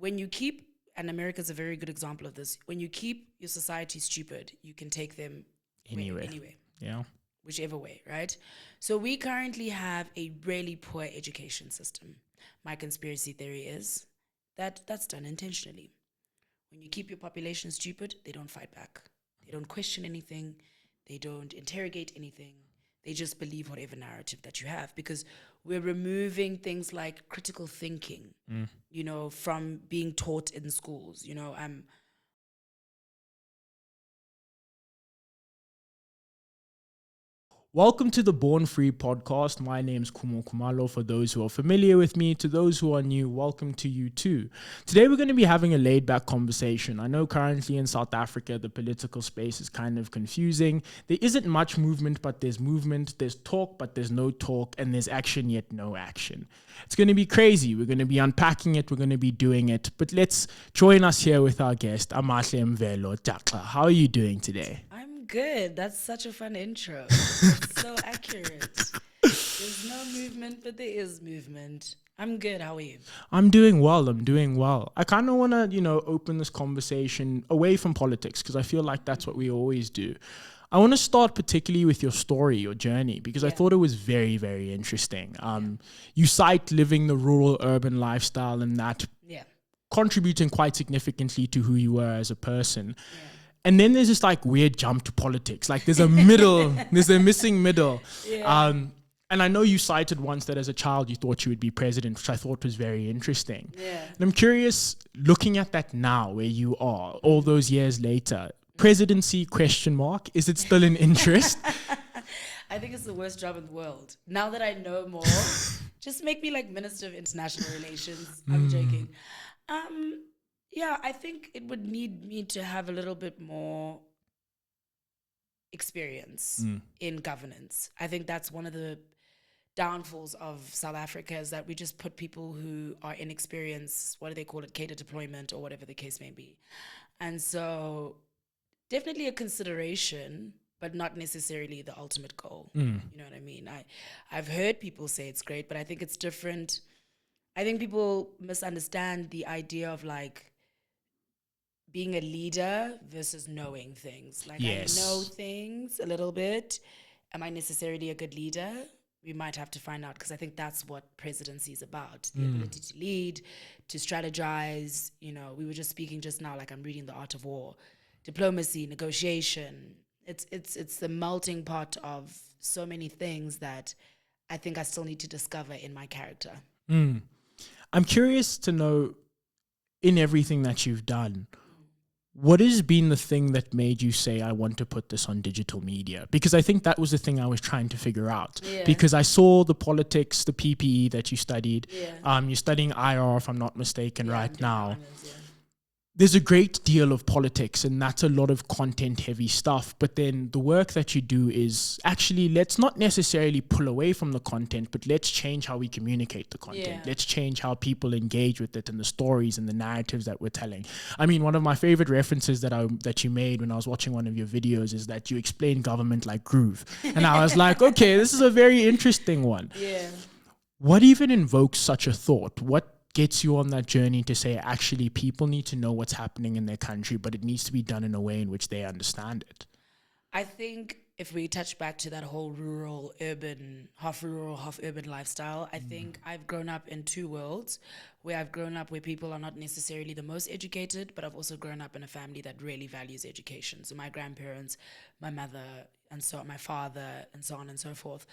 when you keep, and America's a very good example of this, when you keep your society stupid, you can take them anywhere. Yeah. Whichever way, right? So we currently have a really poor education system. My conspiracy theory is that that's done intentionally. When you keep your population stupid, they don't fight back. They don't question anything. They don't interrogate anything. They just believe whatever narrative that you have, because we're removing things like critical thinking, from being taught in schools. Welcome to the Born Free podcast. My name's Khumo Kumalo. For those who are familiar with me, to those who are new, welcome to you too. Today we're going to be having a laid-back conversation. I know currently in South Africa, the political space is kind of confusing. There isn't much movement, but there's movement. There's talk, but there's no talk. And there's action, yet no action. It's going to be crazy. We're going to be unpacking it. We're going to be doing it. But let's join us here with our guest, Amahle-Imvelo, Jaxxa. How are you doing today? I'm good. That's such a fun intro. It's so accurate. There's no movement, but there is movement. I'm good. How are you? I'm doing well. I kind of want to, open this conversation away from politics, because I feel like that's what we always do. I want to start particularly with your story, your journey, because I thought it was very, very interesting. You cite living the rural urban lifestyle and that contributing quite significantly to who you were as a person. Yeah. And then there's this like weird jump to politics. Like there's a missing middle. Yeah. And I know you cited once that as a child you thought you would be president, which I thought was very interesting. Yeah. And I'm curious, looking at that now where you are, all those years later, presidency ? Is it still an interest? I think it's the worst job in the world. Now that I know more, just make me like Minister of International Relations. I'm joking. Yeah, I think it would need me to have a little bit more experience in governance. I think that's one of the downfalls of South Africa, is that we just put people who are inexperienced, what do they call it, cater deployment or whatever the case may be. And so definitely a consideration, but not necessarily the ultimate goal. You know what I mean? I've heard people say it's great, but I think it's different. I think people misunderstand the idea of like being a leader versus knowing things. Like I know things a little bit. Am I necessarily a good leader? We might have to find out, because I think that's what presidency is about. The ability to lead, to strategize. We were just speaking just now, like I'm reading The Art of War. Diplomacy, negotiation. It's the melting pot of so many things that I think I still need to discover in my character. I'm curious to know, in everything that you've done, what has been the thing that made you say, I want to put this on digital media? Because I think that was the thing I was trying to figure out. Yeah. Because I saw the politics, the PPE that you studied. Yeah. You're studying IR, if I'm not mistaken, right now. Honors, There's a great deal of politics, and that's a lot of content-heavy stuff. But then the work that you do is actually, let's not necessarily pull away from the content, but let's change how we communicate the content. Yeah. Let's change how people engage with it and the stories and the narratives that we're telling. I mean, one of my favorite references that you made when I was watching one of your videos is that you explained government like groove. And I was like, okay, this is a very interesting one. Yeah. What even invokes such a thought? What gets you on that journey to say, actually, people need to know what's happening in their country, but it needs to be done in a way in which they understand it? I think if we touch back to that whole rural, half urban lifestyle, I think I've grown up in two worlds, where I've grown up where people are not necessarily the most educated, but I've also grown up in a family that really values education. So my grandparents, my mother, and so my father, and so on and so forth.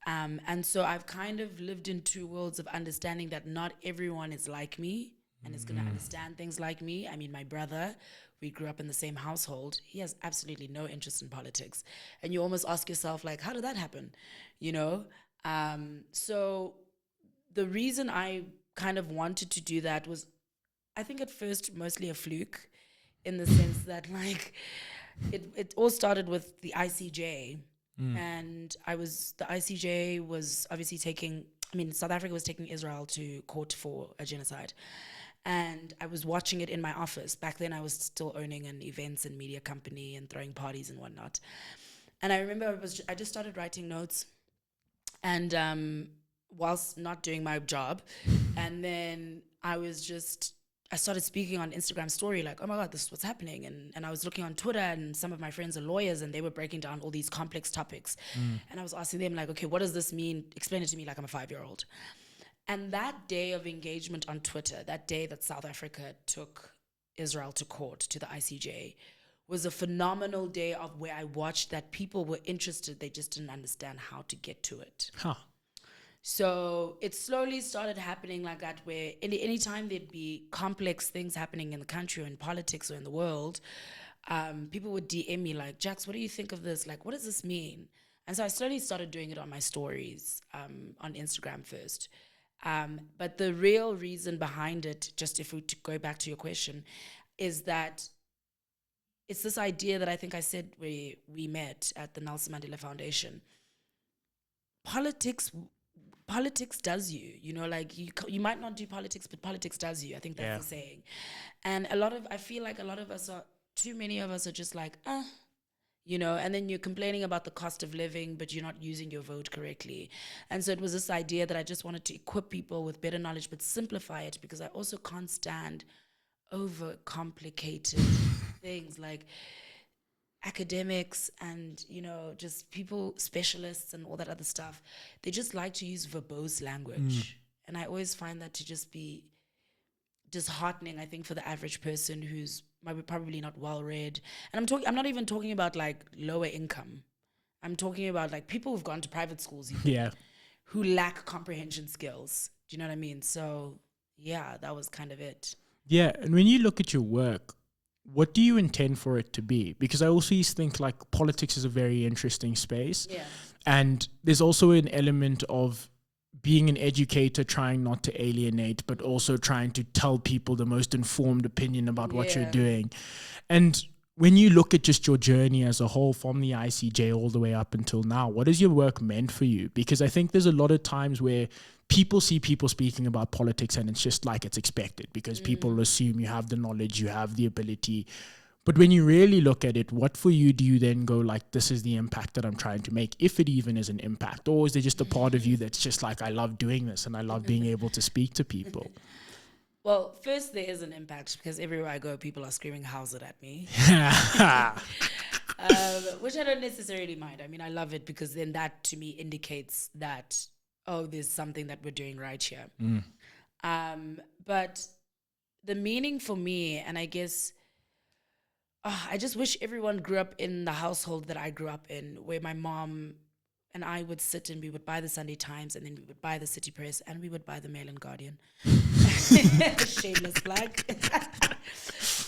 And so I've kind of lived in two worlds of understanding that not everyone is like me and is going to understand things like me. I mean, my brother, we grew up in the same household. He has absolutely no interest in politics. And you almost ask yourself, like, how did that happen? So the reason I kind of wanted to do that was, I think at first, mostly a fluke, in the sense that, like, it all started with the ICJ. And the ICJ was obviously South Africa was taking Israel to court for a genocide. And I was watching it in my office. Back then I was still owning an events and media company and throwing parties and whatnot. And I remember I just started writing notes, and whilst not doing my job. And then I was just I started speaking on Instagram story, like, oh my God, this is what's happening. And I was looking on Twitter, and some of my friends are lawyers, and they were breaking down all these complex topics. And I was asking them, like, okay, what does this mean? Explain it to me like I'm a 5-year-old. And that day of engagement on Twitter, that day that South Africa took Israel to court, to the ICJ, was a phenomenal day of where I watched that people were interested. They just didn't understand how to get to it. Huh. So it slowly started happening like that, where anytime there'd be complex things happening in the country or in politics or in the world, people would DM me like, Jaxx, what do you think of this? Like, what does this mean? And so I slowly started doing it on my stories on Instagram first. But the real reason behind it, just if we go back to your question, is that it's this idea that I think I said we met at the Nelson Mandela Foundation. Politics does you, you know, like you might not do politics, but politics does you. I think that's the saying. And I feel like a lot of us too many of us are just like, you know, and then you're complaining about the cost of living, but you're not using your vote correctly. And so it was this idea that I just wanted to equip people with better knowledge, but simplify it, because I also can't stand over complicated things like academics and, you know, just people, specialists and all that other stuff. They just like to use verbose language. And I always find that to just be disheartening, I think, for the average person who's probably not well read. And I'm not even talking about like lower income. I'm talking about like people who've gone to private schools even, who lack comprehension skills. Do you know what I mean? So yeah, that was kind of it. Yeah, and when you look at your work, what do you intend for it to be? Because I also think like politics is a very interesting space. Yeah. And there's also an element of being an educator, trying not to alienate, but also trying to tell people the most informed opinion about what you're doing. And when you look at just your journey as a whole, from the ICJ all the way up until now, what has your work meant for you? Because I think there's a lot of times where people see people speaking about politics and it's just like it's expected, because people assume you have the knowledge, you have the ability. But when you really look at it, what for you do you then go like, this is the impact that I'm trying to make, if it even is an impact? Or is there just a part of you that's just like, I love doing this and I love being able to speak to people? Well, first, there is an impact, because everywhere I go, people are screaming, "How's it?" at me. Which I don't necessarily mind. I mean, I love it, because then that to me indicates that, oh, there's something that we're doing right here. But the meaning for me, and I guess, I just wish everyone grew up in the household that I grew up in, where my mom and I would sit and we would buy the Sunday Times, and then we would buy the City Press, and we would buy the Mail and Guardian. Shameless plug.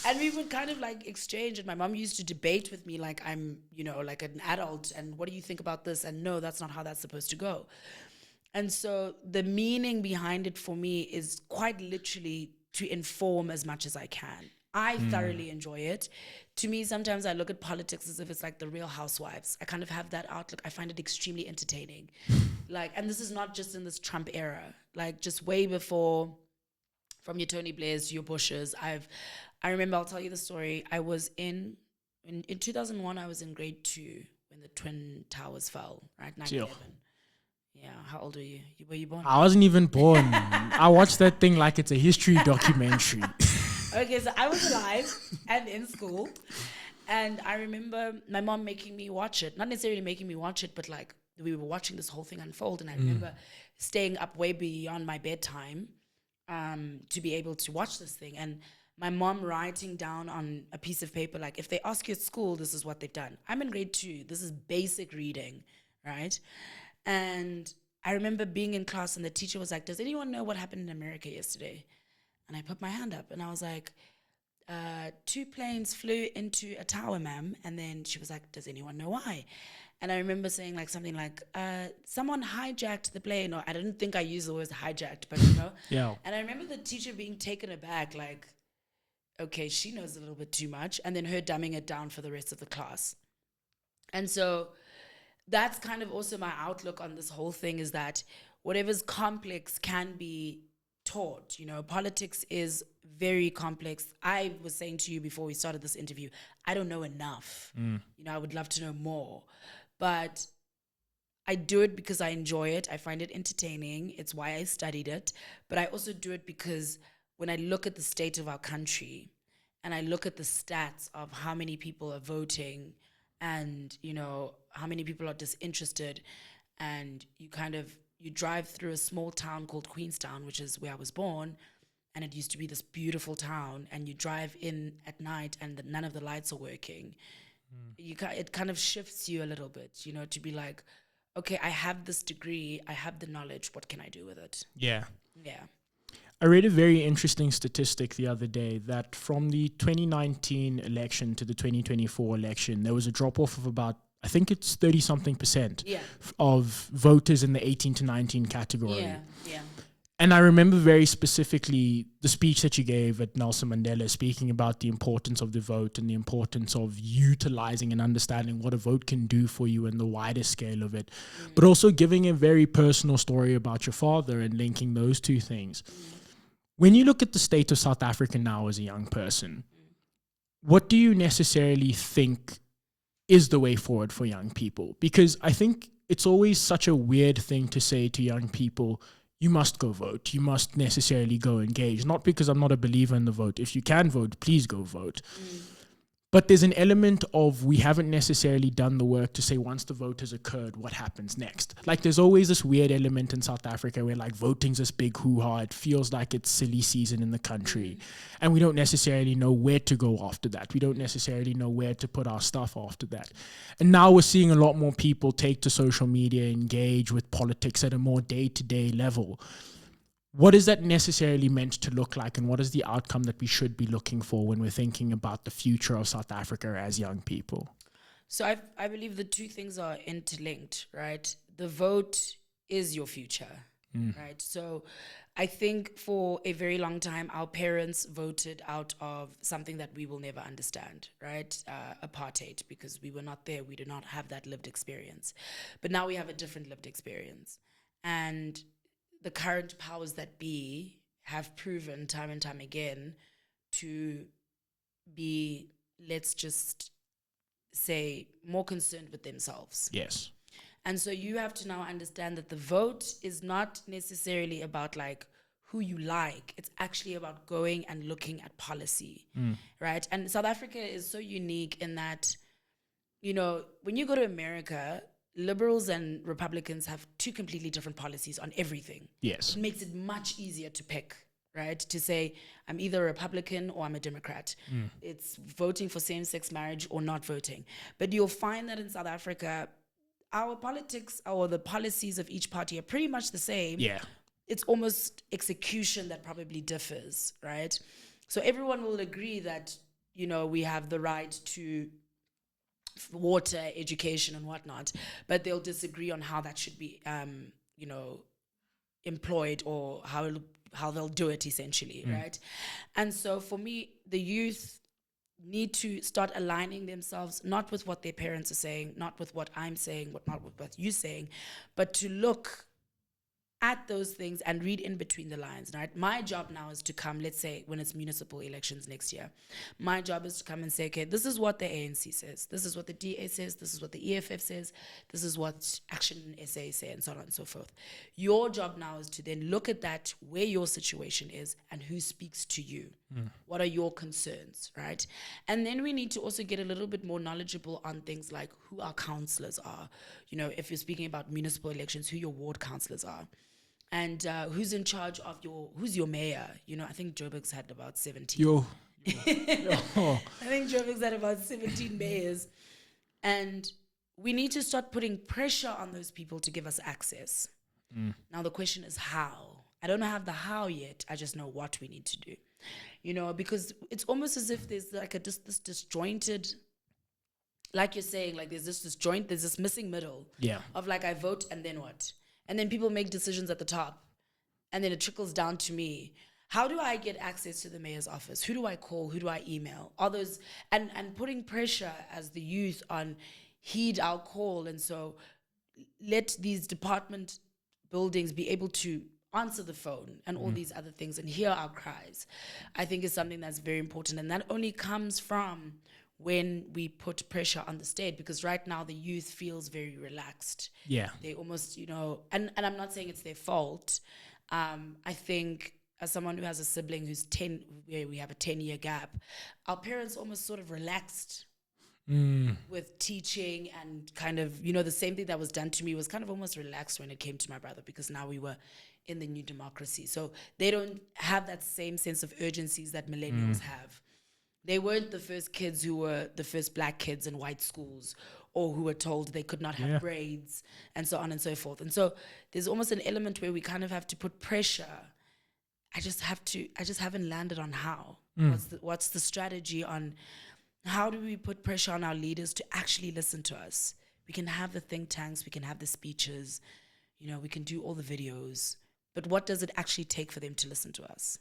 And we would kind of like exchange, and my mom used to debate with me like I'm, you know, like an adult, and what do you think about this? And no, that's not how that's supposed to go. And so the meaning behind it for me is quite literally to inform as much as I can. I thoroughly enjoy it. To me, sometimes I look at politics as if it's like the Real Housewives. I kind of have that outlook. I find it extremely entertaining. Like, and this is not just in this Trump era, like just way before, from your Tony Blairs to your Bushes. I remember, I'll tell you the story. I was in 2001, I was in grade 2 when the Twin Towers fell, right? 9/11. Yeah, how old are you? Were you born? I wasn't even born. I watched that thing like it's a history documentary. Okay, so I was alive and in school. And I remember my mom making me watch it. Not necessarily making me watch it, but like we were watching this whole thing unfold. And I remember staying up way beyond my bedtime to be able to watch this thing. And my mom writing down on a piece of paper, like, if they ask you at school, this is what they've done. I'm in grade 2. This is basic reading, right? And I remember being in class and the teacher was like, does anyone know what happened in America yesterday? And I put my hand up and I was like, 2 planes flew into a tower, ma'am. And then she was like, does anyone know why? And I remember saying like something like, someone hijacked the plane. Or I didn't think I used the word hijacked, but you know. Yeah. And I remember the teacher being taken aback, like, okay, she knows a little bit too much. And then her dumbing it down for the rest of the class. And so that's kind of also my outlook on this whole thing, is that whatever's complex can be taught. You know, politics is very complex. I was saying to you before we started this interview, I don't know enough. You know, I would love to know more. But I do it because I enjoy it. I find it entertaining. It's why I studied it. But I also do it because when I look at the state of our country and I look at the stats of how many people are voting and, you know, how many people are disinterested, and you drive through a small town called Queenstown, which is where I was born, and it used to be this beautiful town, and you drive in at night and none of the lights are working. It kind of shifts you a little bit, you know, to be like, okay, I have this degree, I have the knowledge, what can I do with it? Yeah. Yeah. I read a very interesting statistic the other day that from the 2019 election to the 2024 election, there was a drop off of about, I think it's 30-something% of voters in the 18 to 19 category. Yeah. And I remember very specifically the speech that you gave at Nelson Mandela, speaking about the importance of the vote and the importance of utilizing and understanding what a vote can do for you and the wider scale of it, but also giving a very personal story about your father and linking those two things. When you look at the state of South Africa now as a young person, what do you necessarily think is the way forward for young people? Because I think it's always such a weird thing to say to young people, you must go vote. You must necessarily go engage. Not because I'm not a believer in the vote. If you can vote, please go vote. But there's an element of we haven't necessarily done the work to say once the vote has occurred, what happens next? Like there's always this weird element in South Africa where like voting's this big hoo-ha. It feels like it's silly season in the country. And we don't necessarily know where to go after that. We don't necessarily know where to put our stuff after that. And now we're seeing a lot more people take to social media, engage with politics at a more day-to-day level. What is that necessarily meant to look like, and what is the outcome that we should be looking for when we're thinking about the future of South Africa as young people? So I believe the two things are interlinked, right? The vote is your future, right? So I think for a very long time, our parents voted out of something that we will never understand, right? Apartheid, because we were not there. We did not have that lived experience. But now we have a different lived experience. And the current powers that be have proven time and time again to be, let's just say, more concerned with themselves. Yes. And so you have to now understand that the vote is not necessarily about like who you like. It's actually about going and looking at policy, right? And South Africa is so unique in that, you know, when you go to America, liberals and Republicans have two completely different policies on everything. Yes. It makes it much easier to pick, right? To say, I'm either a Republican or I'm a Democrat. It's voting for same-sex marriage or not voting. But you'll find that in South Africa, our politics or the policies of each party are pretty much the same. Yeah. It's almost execution that probably differs, right? So everyone will agree that, you know, we have the right to water, education, and whatnot, but they'll disagree on how that should be, you know, employed or how they'll do it essentially, right? And so for me, the youth need to start aligning themselves, not with what their parents are saying, not with what I'm saying, not with what you're saying, but to look at those things and read in between the lines, right? My job now is to come, let's say when it's municipal elections next year, my job is to come and say, okay, this is what the ANC says, this is what the DA says, this is what the EFF says, this is what Action SA say, and so on and so forth. Your job now is to then look at that, where your situation is and who speaks to you. What are your concerns, right? And then we need to also get a little bit more knowledgeable on things like who our councillors are. You know, if you're speaking about municipal elections, who your ward councillors are. And who's in charge of who's your mayor? You know, I think Joburg's had about 17. I think Joburg's had about 17 mayors. And we need to start putting pressure on those people to give us access. Now the question is how? I don't have the how yet. I just know what we need to do. You know, because it's almost as if there's like this disjointed, like you're saying, like there's this missing middle. Yeah. Of like, I vote and then what? And then people make decisions at the top, and then it trickles down to me. How do I get access to the mayor's office? Who do I call? Who do I email? All those, and putting pressure as the youth on heed our call, and so let these department buildings be able to answer the phone and all these other things and hear our cries, I think is something that's very important. And that only comes from when we put pressure on the state, because right now the youth feels very relaxed. Yeah. They almost, you know, and I'm not saying it's their fault. I think as someone who has a sibling who's 10, where we have a 10-year gap, our parents almost sort of relaxed with teaching, and kind of, you know, the same thing that was done to me was kind of almost relaxed when it came to my brother, because now we were in the new democracy. So they don't have that same sense of urgencies that millennials have. They weren't the first kids who were the first black kids in white schools, or who were told they could not have braids, and so on and so forth. And so there's almost an element where we kind of have to put pressure. I just haven't landed on how. What's the strategy on how do we put pressure on our leaders to actually listen to us? We can have the think tanks, we can have the speeches, you know, we can do all the videos, but what does it actually take for them to listen to us?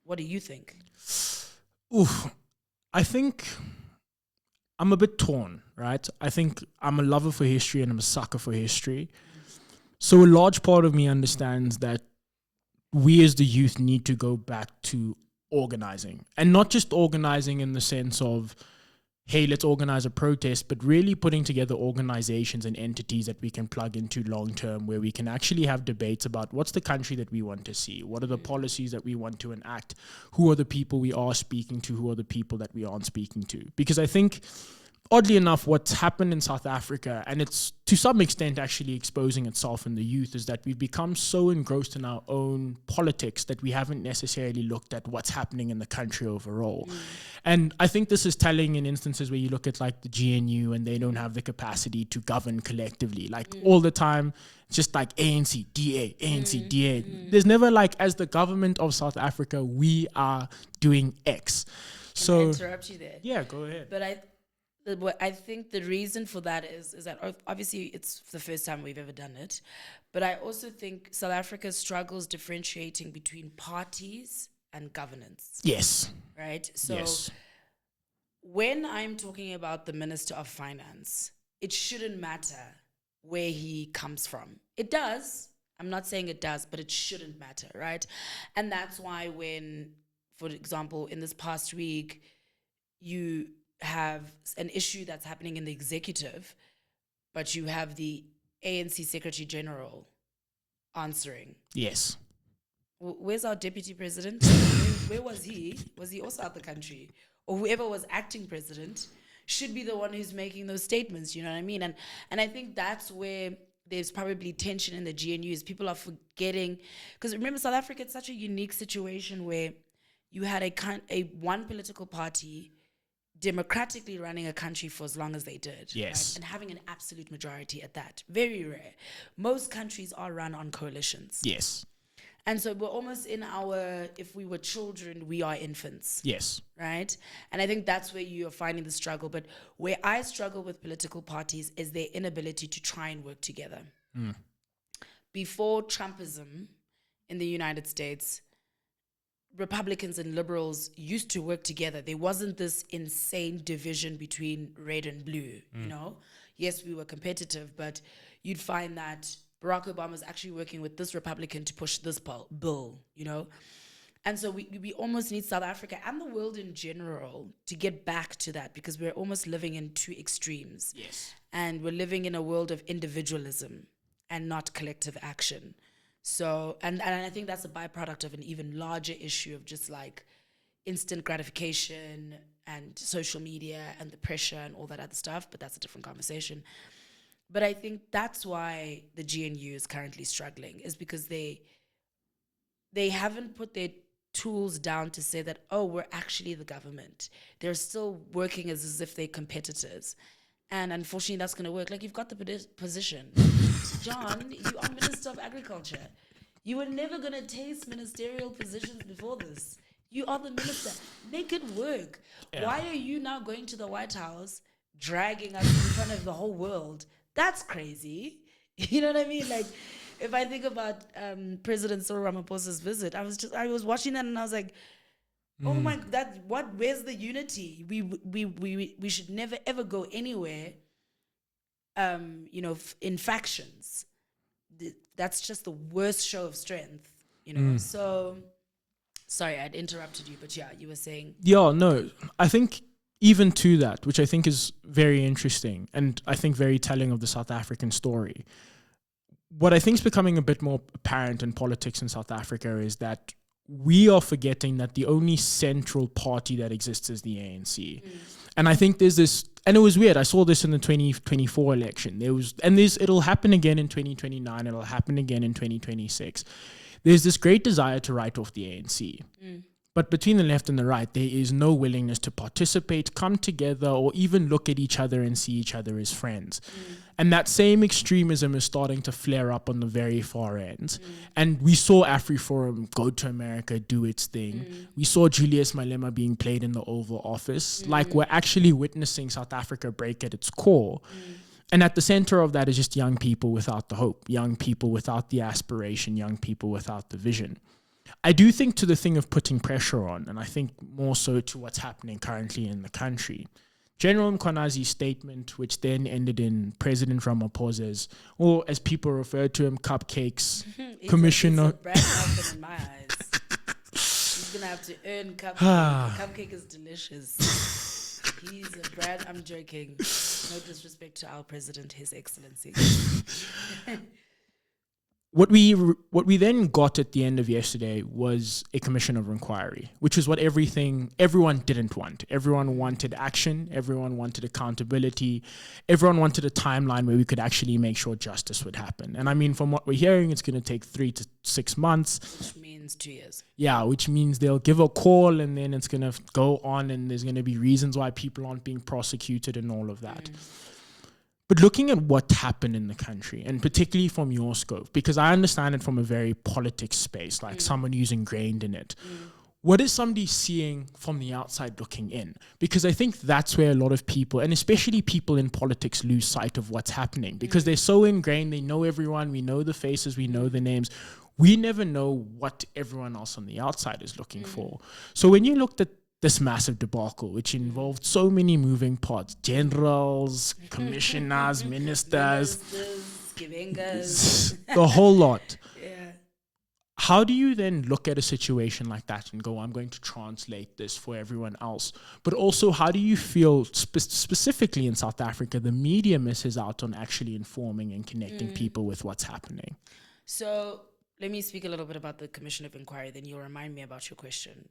What do you think? Oof. I think I'm a bit torn, right? I think I'm a lover for history and I'm a sucker for history. So a large part of me understands that we as the youth need to go back to organizing, and not just organizing in the sense of, hey, let's organize a protest, but really putting together organizations and entities that we can plug into long term, where we can actually have debates about what's the country that we want to see, what are the policies that we want to enact, who are the people we are speaking to, who are the people that we aren't speaking to. Because I think, oddly enough, what's happened in South Africa, and it's to some extent actually exposing itself in the youth, is that we've become so engrossed in our own politics that we haven't necessarily looked at what's happening in the country overall. And I think this is telling in instances where you look at like the GNU, and they don't have the capacity to govern collectively. Like all the time, it's just like ANC, DA, ANC, DA. There's never like, as the government of South Africa, we are doing X. Can I interrupt you there? Yeah, go ahead. But I think the reason for that is that obviously it's the first time we've ever done it, but I also think South Africa struggles differentiating between parties and governance. Yes. Right? So when I'm talking about the Minister of Finance, it shouldn't matter where he comes from. It does. I'm not saying it does, but it shouldn't matter, right? And that's why when, for example, in this past week, you have an issue that's happening in the executive, but you have the ANC Secretary General answering. Yes. Where's our deputy president? Where was he? Was he also out the country? Or whoever was acting president should be the one who's making those statements, you know what I mean? And I think that's where there's probably tension in the GNUs. People are forgetting, because remember, South Africa, it's such a unique situation where you had a one political party democratically running a country for as long as they did. Yes. Right? And having an absolute majority at that. Very rare. Most countries are run on coalitions. Yes. And so we're almost in if we were children, we are infants. Yes. Right? And I think that's where you are finding the struggle. But where I struggle with political parties is their inability to try and work together. Before Trumpism in the United States, Republicans and liberals used to work together. There wasn't this insane division between red and blue, you know? Yes, we were competitive, but you'd find that Barack Obama was actually working with this Republican to push this bill, you know? And so we almost need South Africa and the world in general to get back to that, because we're almost living in two extremes. Yes. And we're living in a world of individualism and not collective action. So, and I think that's a byproduct of an even larger issue of just like instant gratification and social media and the pressure and all that other stuff, but that's a different conversation. But I think that's why the GNU is currently struggling, is because they haven't put their tools down to say that, oh, we're actually the government. They're still working as if they're competitors. And unfortunately, that's going to work. Like, you've got the position. John, you are Minister of Agriculture. You were never going to taste ministerial positions before this. You are the minister. Make it work. Yeah. Why are you now going to the White House, dragging us in front of the whole world? That's crazy. You know what I mean? Like, if I think about President Ramaphosa's visit, I was watching that and I was like, oh my, where's the unity? We should never ever go anywhere, in factions. That's just the worst show of strength, you know? So, sorry, I'd interrupted you, but yeah, you were saying. Yeah, no, I think even to that, which I think is very interesting and I think very telling of the South African story, what I think is becoming a bit more apparent in politics in South Africa is that we are forgetting that the only central party that exists is the ANC. And I think there's this, and it was weird. I saw this in the 2024 election. It'll happen again in 2029. It'll happen again in 2026. There's this great desire to write off the ANC. But between the left and the right, there is no willingness to participate, come together, or even look at each other and see each other as friends. And that same extremism is starting to flare up on the very far end. And we saw AfriForum go to America, do its thing. We saw Julius Malema being played in the Oval Office. Like, we're actually witnessing South Africa break at its core. And at the center of that is just young people without the hope, young people without the aspiration, young people without the vision. I do think to the thing of putting pressure on, and I think more so to what's happening currently in the country. General Mkhonazi's statement, which then ended in President Ramaphosa's, or as people refer to him, cupcakes, commissioner. Brad Malcolm in my eyes. He's going to have to earn cupcake. Cupcake is delicious. He's a Brad, I'm joking. No disrespect to our president, His Excellency. What we then got at the end of yesterday was a commission of inquiry, which is what everyone didn't want. Everyone wanted action. Everyone wanted accountability. Everyone wanted a timeline where we could actually make sure justice would happen. And I mean, from what we're hearing, it's going to take 3 to 6 months. Which means 2 years. Yeah, which means they'll give a call and then it's going to go on and there's going to be reasons why people aren't being prosecuted and all of that. But looking at what happened in the country, and particularly from your scope, because I understand it from a very politics space, like someone who's ingrained in it, what is somebody seeing from the outside looking in? Because I think that's where a lot of people, and especially people in politics, lose sight of what's happening. Because they're so ingrained, they know everyone, we know the faces, we know the names. We never know what everyone else on the outside is looking for. So when you looked at this massive debacle, which involved so many moving parts, generals, commissioners, ministers, the whole lot. Yeah. How do you then look at a situation like that and go, I'm going to translate this for everyone else? But also, how do you feel specifically in South Africa, the media misses out on actually informing and connecting people with what's happening? So let me speak a little bit about the Commission of Inquiry, then you'll remind me about your question.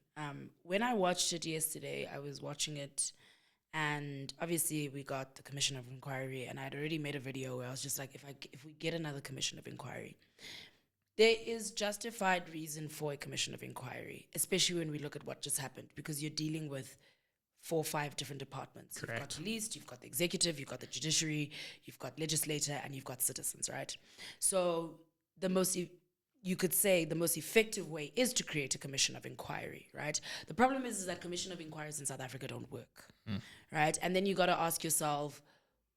When I watched it yesterday, I was watching it, and obviously we got the Commission of Inquiry, and I'd already made a video where I was just like, if we get another Commission of Inquiry, there is justified reason for a Commission of Inquiry, especially when we look at what just happened, because you're dealing with 4 or 5 different departments. Correct. You've got police, you've got the executive, you've got the judiciary, you've got legislator, and you've got citizens, right? So you could say the most effective way is to create a commission of inquiry, right? The problem is that commission of inquiries in South Africa don't work, right? And then you got to ask yourself,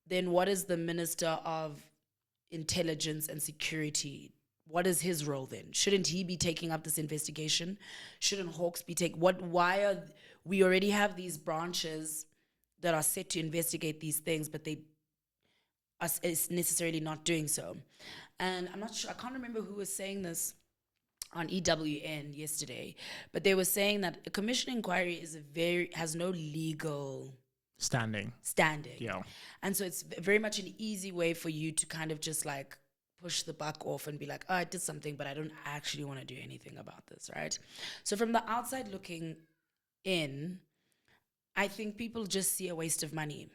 then what is the Minister of Intelligence and Security? What is his role then? Shouldn't he be taking up this investigation? Shouldn't Hawks be we already have these branches that are set to investigate these things, but they are necessarily not doing so. And I'm not sure, I can't remember who was saying this on EWN yesterday, but they were saying that a commission inquiry has no legal standing. Yeah. And so it's very much an easy way for you to kind of just like push the buck off and be like, oh, I did something, but I don't actually want to do anything about this, right? So from the outside looking in, I think people just see a waste of money.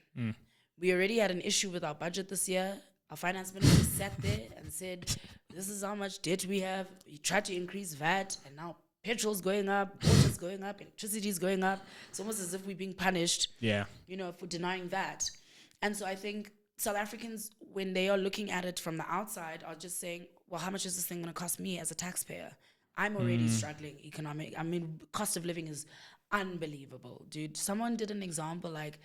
We already had an issue with our budget this year. Our finance minister sat there and said, this is how much debt we have. He tried to increase VAT, and now petrol's going up, water's going up, electricity's going up. It's almost as if we're being punished, for denying that. And so I think South Africans, when they are looking at it from the outside, are just saying, well, how much is this thing going to cost me as a taxpayer? I'm already struggling cost of living is unbelievable, dude. Someone did an example like,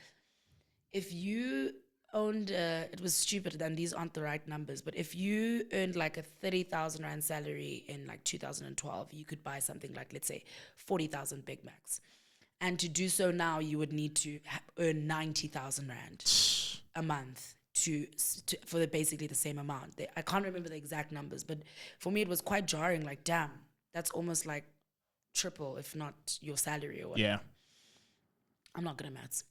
if you owned, it was stupid and these aren't the right numbers, but if you earned like a 30,000 Rand salary in like 2012, you could buy something like, let's say, 40,000 Big Macs. And to do so now, you would need to earn 90,000 Rand a month for basically the same amount. I can't remember the exact numbers, but for me, it was quite jarring. Like, damn, that's almost like triple, if not your salary or whatever. Yeah. I'm not good at maths.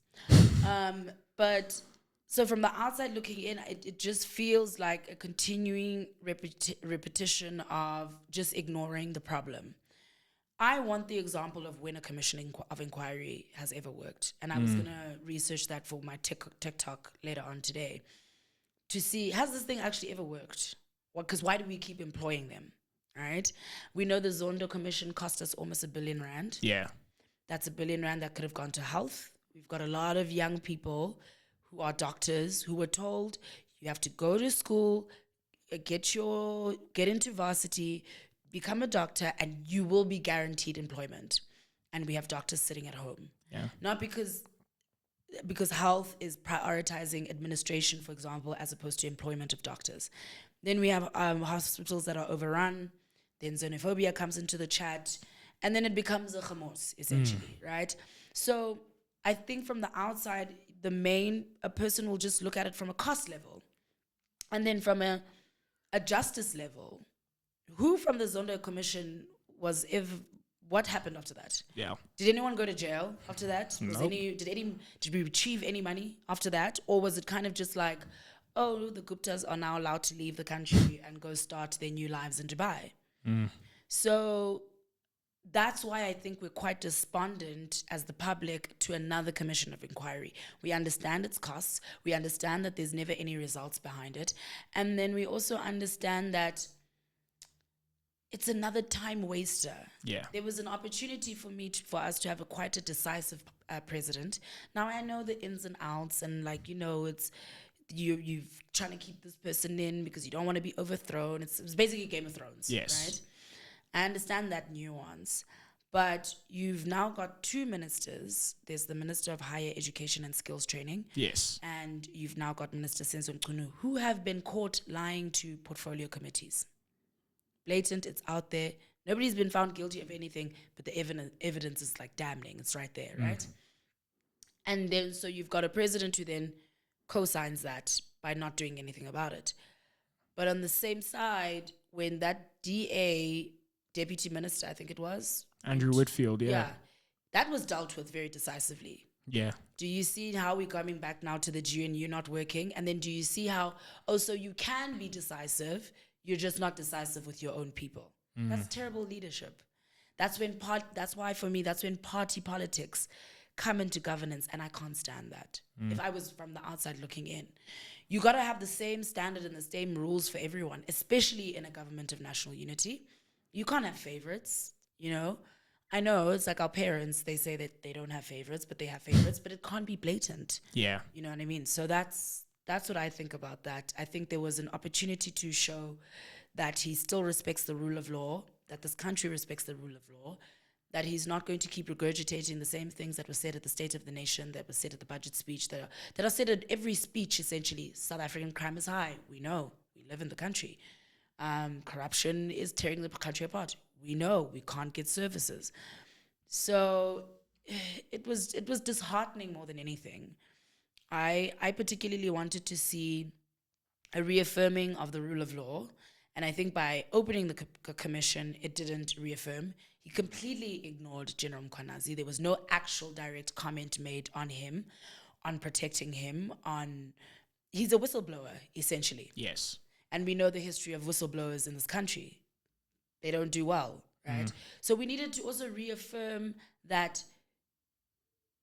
But so from the outside looking in, it just feels like a continuing repetition of just ignoring the problem. I want the example of when a commission of inquiry has ever worked. And I was going to research that for my TikTok later on today to see, has this thing actually ever worked? Because why do we keep employing them, right? We know the Zondo Commission cost us almost R1 billion. Yeah. That's R1 billion that could have gone to health. We've got a lot of young people who are doctors who were told, you have to go to school, get into varsity, become a doctor, and you will be guaranteed employment. And we have doctors sitting at home. Yeah. Not because health is prioritizing administration, for example, as opposed to employment of doctors. Then we have hospitals that are overrun. Then xenophobia comes into the chat. And then it becomes a khamos, essentially, right? So I think from the outside, a person will just look at it from a cost level. And then from a justice level, who from the Zondo Commission what happened after that? Yeah. Did anyone go to jail after that? Nope. Did we retrieve any money after that? Or was it kind of just like, oh, the Guptas are now allowed to leave the country and go start their new lives in Dubai? So that's why I think we're quite despondent as the public to another commission of inquiry. We understand its costs. We understand that there's never any results behind it. And then we also understand that it's another time waster. Yeah. There was an opportunity for us to have quite a decisive president. Now I know the ins and outs, and it's you're trying to keep this person in because you don't want to be overthrown. It's basically Game of Thrones. Yes. Right? I understand that nuance, but you've now got two ministers. There's the Minister of Higher Education and Skills Training. Yes. And you've now got Minister Senzo Mchunu, who have been caught lying to portfolio committees. Blatant, it's out there. Nobody's been found guilty of anything, but the evidence is damning. It's right there, right? And then so you've got a president who then co-signs that by not doing anything about it. But on the same side, when that deputy minister, I think it was Andrew Whitfield, yeah. That was dealt with very decisively. Yeah. Do you see how we're coming back now to the GNU not working? And then do you see how, so you can be decisive, you're just not decisive with your own people. That's terrible leadership. That's why for me, that's when party politics come into governance, and I can't stand that. If I was from the outside looking in, you got to have the same standard and the same rules for everyone, especially in a government of national unity. You can't have favorites, I know it's like our parents, they say that they don't have favorites, but they have favorites, but it can't be blatant. Yeah. You know what I mean? So that's what I think about that. I think there was an opportunity to show that he still respects the rule of law, that this country respects the rule of law, that he's not going to keep regurgitating the same things that were said at the State of the Nation, that was said at the budget speech, that are said at every speech, essentially. South African crime is high. We know. We live in the country. Corruption is tearing the country apart. We know. We can't get services. So it was disheartening more than anything. I particularly wanted to see a reaffirming of the rule of law. And I think by opening the commission, it didn't reaffirm. He completely ignored General Mkhwanazi. There was no actual direct comment made on him, on protecting him, he's a whistleblower, essentially. Yes. And we know the history of whistleblowers in this country. They don't do well, right? So we needed to also reaffirm that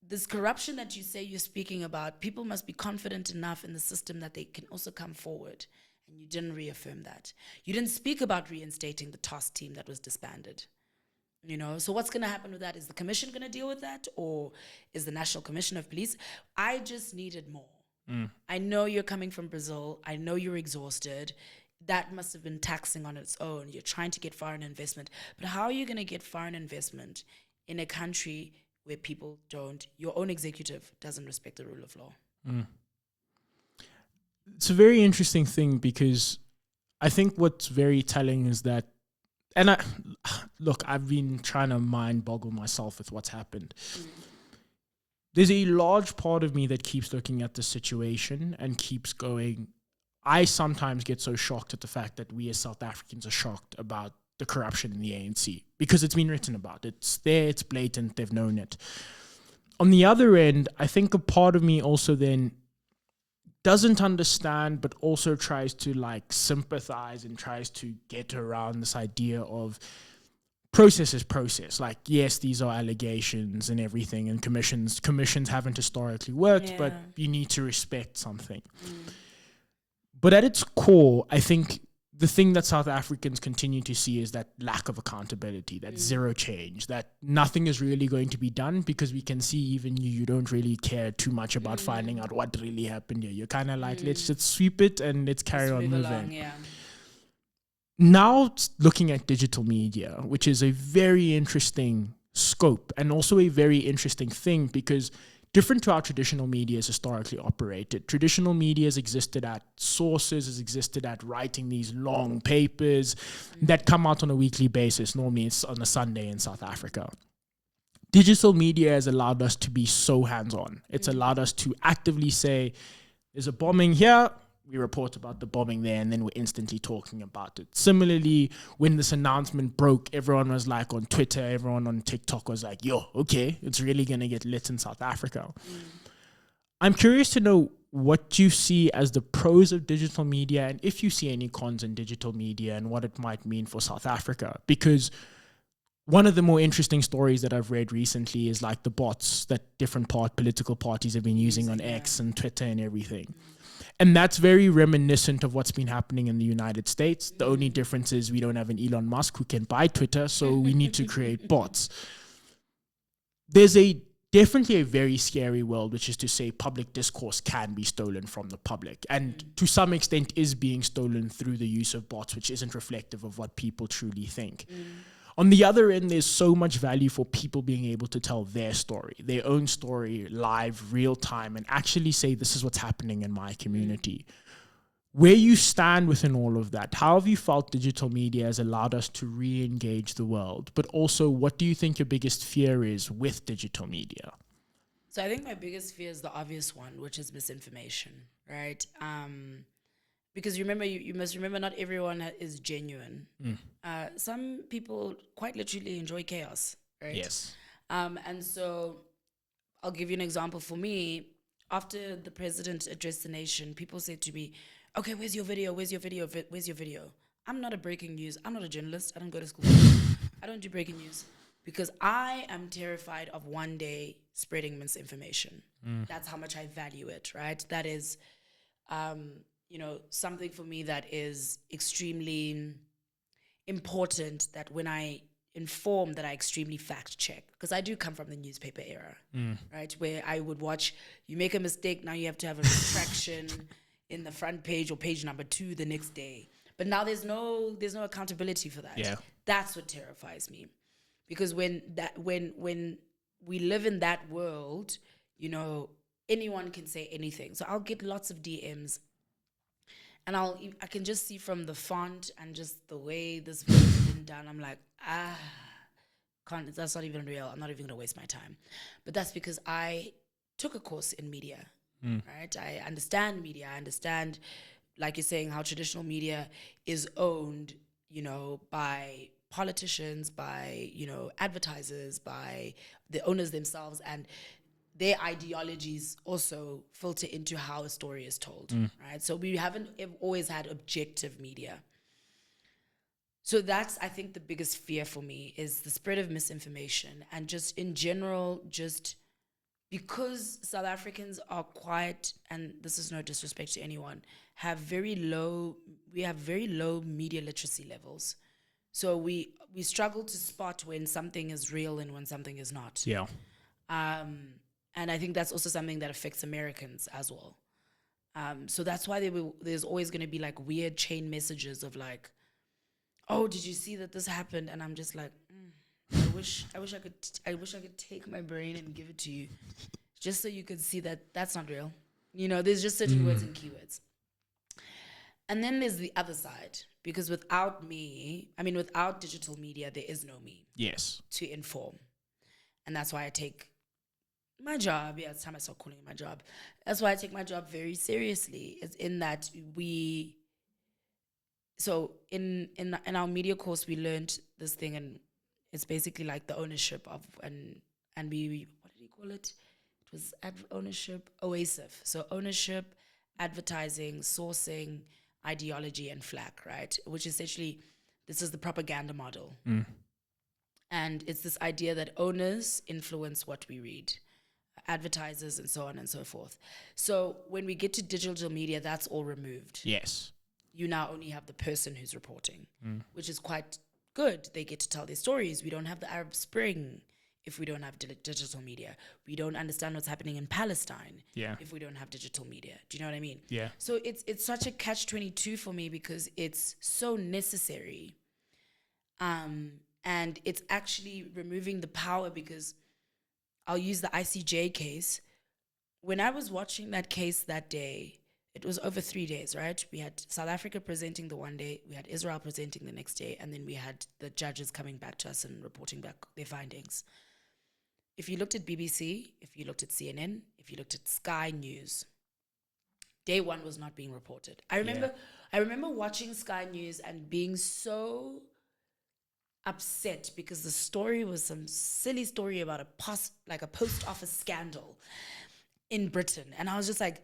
this corruption that you say you're speaking about, people must be confident enough in the system that they can also come forward. And you didn't reaffirm that. You didn't speak about reinstating the task team that was disbanded. So what's going to happen with that? Is the commission going to deal with that? Or is the National Commission of Police? I just needed more. I know you're coming from Brazil. I know you're exhausted. That must have been taxing on its own. You're trying to get foreign investment. But how are you going to get foreign investment in a country where people your own executive doesn't respect the rule of law? It's a very interesting thing, because I think what's very telling is that, and I've been trying to mind boggle myself with what's happened. There's a large part of me that keeps looking at the situation and keeps going, I sometimes get so shocked at the fact that we as South Africans are shocked about the corruption in the ANC, because it's been written about. It's there, it's blatant, they've known it. On the other end, I think a part of me also then doesn't understand, but also tries to sympathize and tries to get around this idea of process is process. Like, yes, these are allegations and everything, and commissions haven't historically worked, but you need to respect something. But at its core, I think the thing that South Africans continue to see is that lack of accountability, that zero change, that nothing is really going to be done, because we can see even you don't really care too much about finding out what really happened here. You're kind of like, let's just sweep it and let's carry on moving. Along, Now, looking at digital media, which is a very interesting scope and also a very interesting thing, because different to how traditional media has historically operated. Traditional media has existed at sources, has existed at writing these long papers that come out on a weekly basis. Normally it's on a Sunday in South Africa. Digital media has allowed us to be so hands-on. It's allowed us to actively say, there's a bombing here, we report about the bombing there, and then we're instantly talking about it. Similarly, when this announcement broke, everyone was like on Twitter, everyone on TikTok was like, yo, okay, it's really going to get lit in South Africa. I'm curious to know what you see as the pros of digital media, and if you see any cons in digital media and what it might mean for South Africa. Because one of the more interesting stories that I've read recently is like the bots that different political parties have been using on X and Twitter and everything. And that's very reminiscent of what's been happening in the United States. The only difference is we don't have an Elon Musk who can buy Twitter, so we need to create bots. There's definitely a very scary world, which is to say public discourse can be stolen from the public, and to some extent is being stolen through the use of bots, which isn't reflective of what people truly think. On the other end, there's so much value for people being able to tell their story, their own story, live, real time, and actually say, this is what's happening in my community. Where you stand within all of that, how have you felt digital media has allowed us to re-engage the world? But also, what do you think your biggest fear is with digital media? So I think my biggest fear is the obvious one, which is misinformation, right? Because remember, you must remember, not everyone is genuine. Some people quite literally enjoy chaos, right? Yes. And so I'll give you an example. For me, after the president addressed the nation, people said to me, okay, where's your video? Where's your video? Where's your video? I'm not a breaking news. I'm not a journalist. I don't go to school. I don't do breaking news, because I am terrified of one day spreading misinformation. That's how much I value it, right? That is, something for me that is extremely important, that when I inform, that I extremely fact check, because I do come from the newspaper era, right? Where I would watch, you make a mistake, now you have to have a retraction in the front page or page number 2 the next day. But now there's no accountability for that. Yeah. That's what terrifies me. Because when we live in that world, anyone can say anything. So I'll get lots of DMs, and I can just see from the font and just the way this video has been done, I'm like, that's not even real. I'm not even gonna waste my time. But that's because I took a course in media, right? I understand media. I understand, like you're saying, how traditional media is owned, by politicians, by, advertisers, by the owners themselves, and their ideologies also filter into how a story is told, right? So we haven't always had objective media. So that's, I think, the biggest fear for me is the spread of misinformation, and just in general, just because South Africans are quiet, and this is no disrespect to anyone, we have very low media literacy levels. So we struggle to spot when something is real and when something is not. Yeah. And I think that's also something that affects Americans as well. So that's why there's always going to be like weird chain messages of like, oh, did you see that this happened? And I'm just like, I wish I could take my brain and give it to you, just so you could see that that's not real. There's just certain words and keywords. And then there's the other side, because without digital media, there is no me. Yes. To inform. And that's why I take my job, it's time I start calling it my job. That's why I take my job very seriously. It's in that in our media course, we learned this thing, and it's basically like the ownership of, and we, what did he call it? It was ownership, OASIF. So ownership, advertising, sourcing, ideology, and FLAC, right? Which essentially, this is the propaganda model. And it's this idea that owners influence what we read, advertisers, and so on and so forth. So when we get to digital media, that's all removed. Yes. You now only have the person who's reporting, which is quite good. They get to tell their stories. We don't have the Arab Spring if we don't have digital media. We don't understand what's happening in Palestine if we don't have digital media. Do you know what I mean? Yeah. So it's such a catch-22 for me because it's so necessary. And it's actually removing the power, because I'll use the ICJ case. When I was watching that case that day, it was over 3 days, right? We had South Africa presenting the one day, we had Israel presenting the next day, and then we had the judges coming back to us and reporting back their findings. If you looked at BBC, if you looked at CNN, if you looked at Sky News, day one was not being reported. I remember watching Sky News and being so upset because the story was some silly story about a post office scandal in Britain. And I was just like,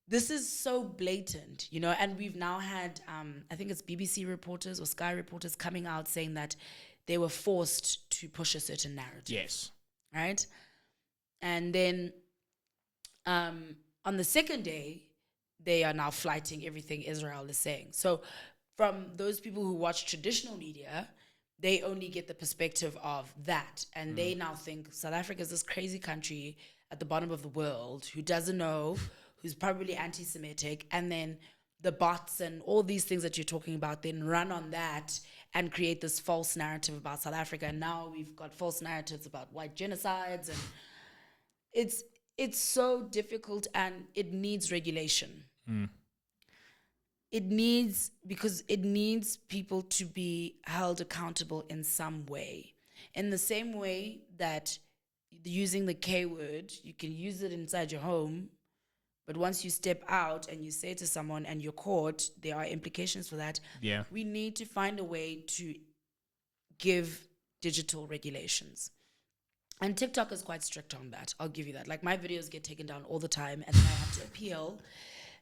this is so blatant, you know. And we've now had, I think it's BBC reporters or Sky reporters coming out saying that they were forced to push a certain narrative. Yes. Right? And then on the second day, they are now flighting everything Israel is saying. So from those people who watch traditional media, they only get the perspective of that. And they now think South Africa is this crazy country at the bottom of the world who doesn't know, who's probably anti-Semitic, and then the bots and all these things that you're talking about then run on that and create this false narrative about South Africa. And now we've got false narratives about white genocides, and it's so difficult, and it needs regulation. It needs people to be held accountable in some way. In the same way that using the K word, you can use it inside your home, but once you step out and you say to someone and you're caught, there are implications for that. Yeah. We need to find a way to give digital regulations. And TikTok is quite strict on that. I'll give you that. Like, my videos get taken down all the time, and then I have to appeal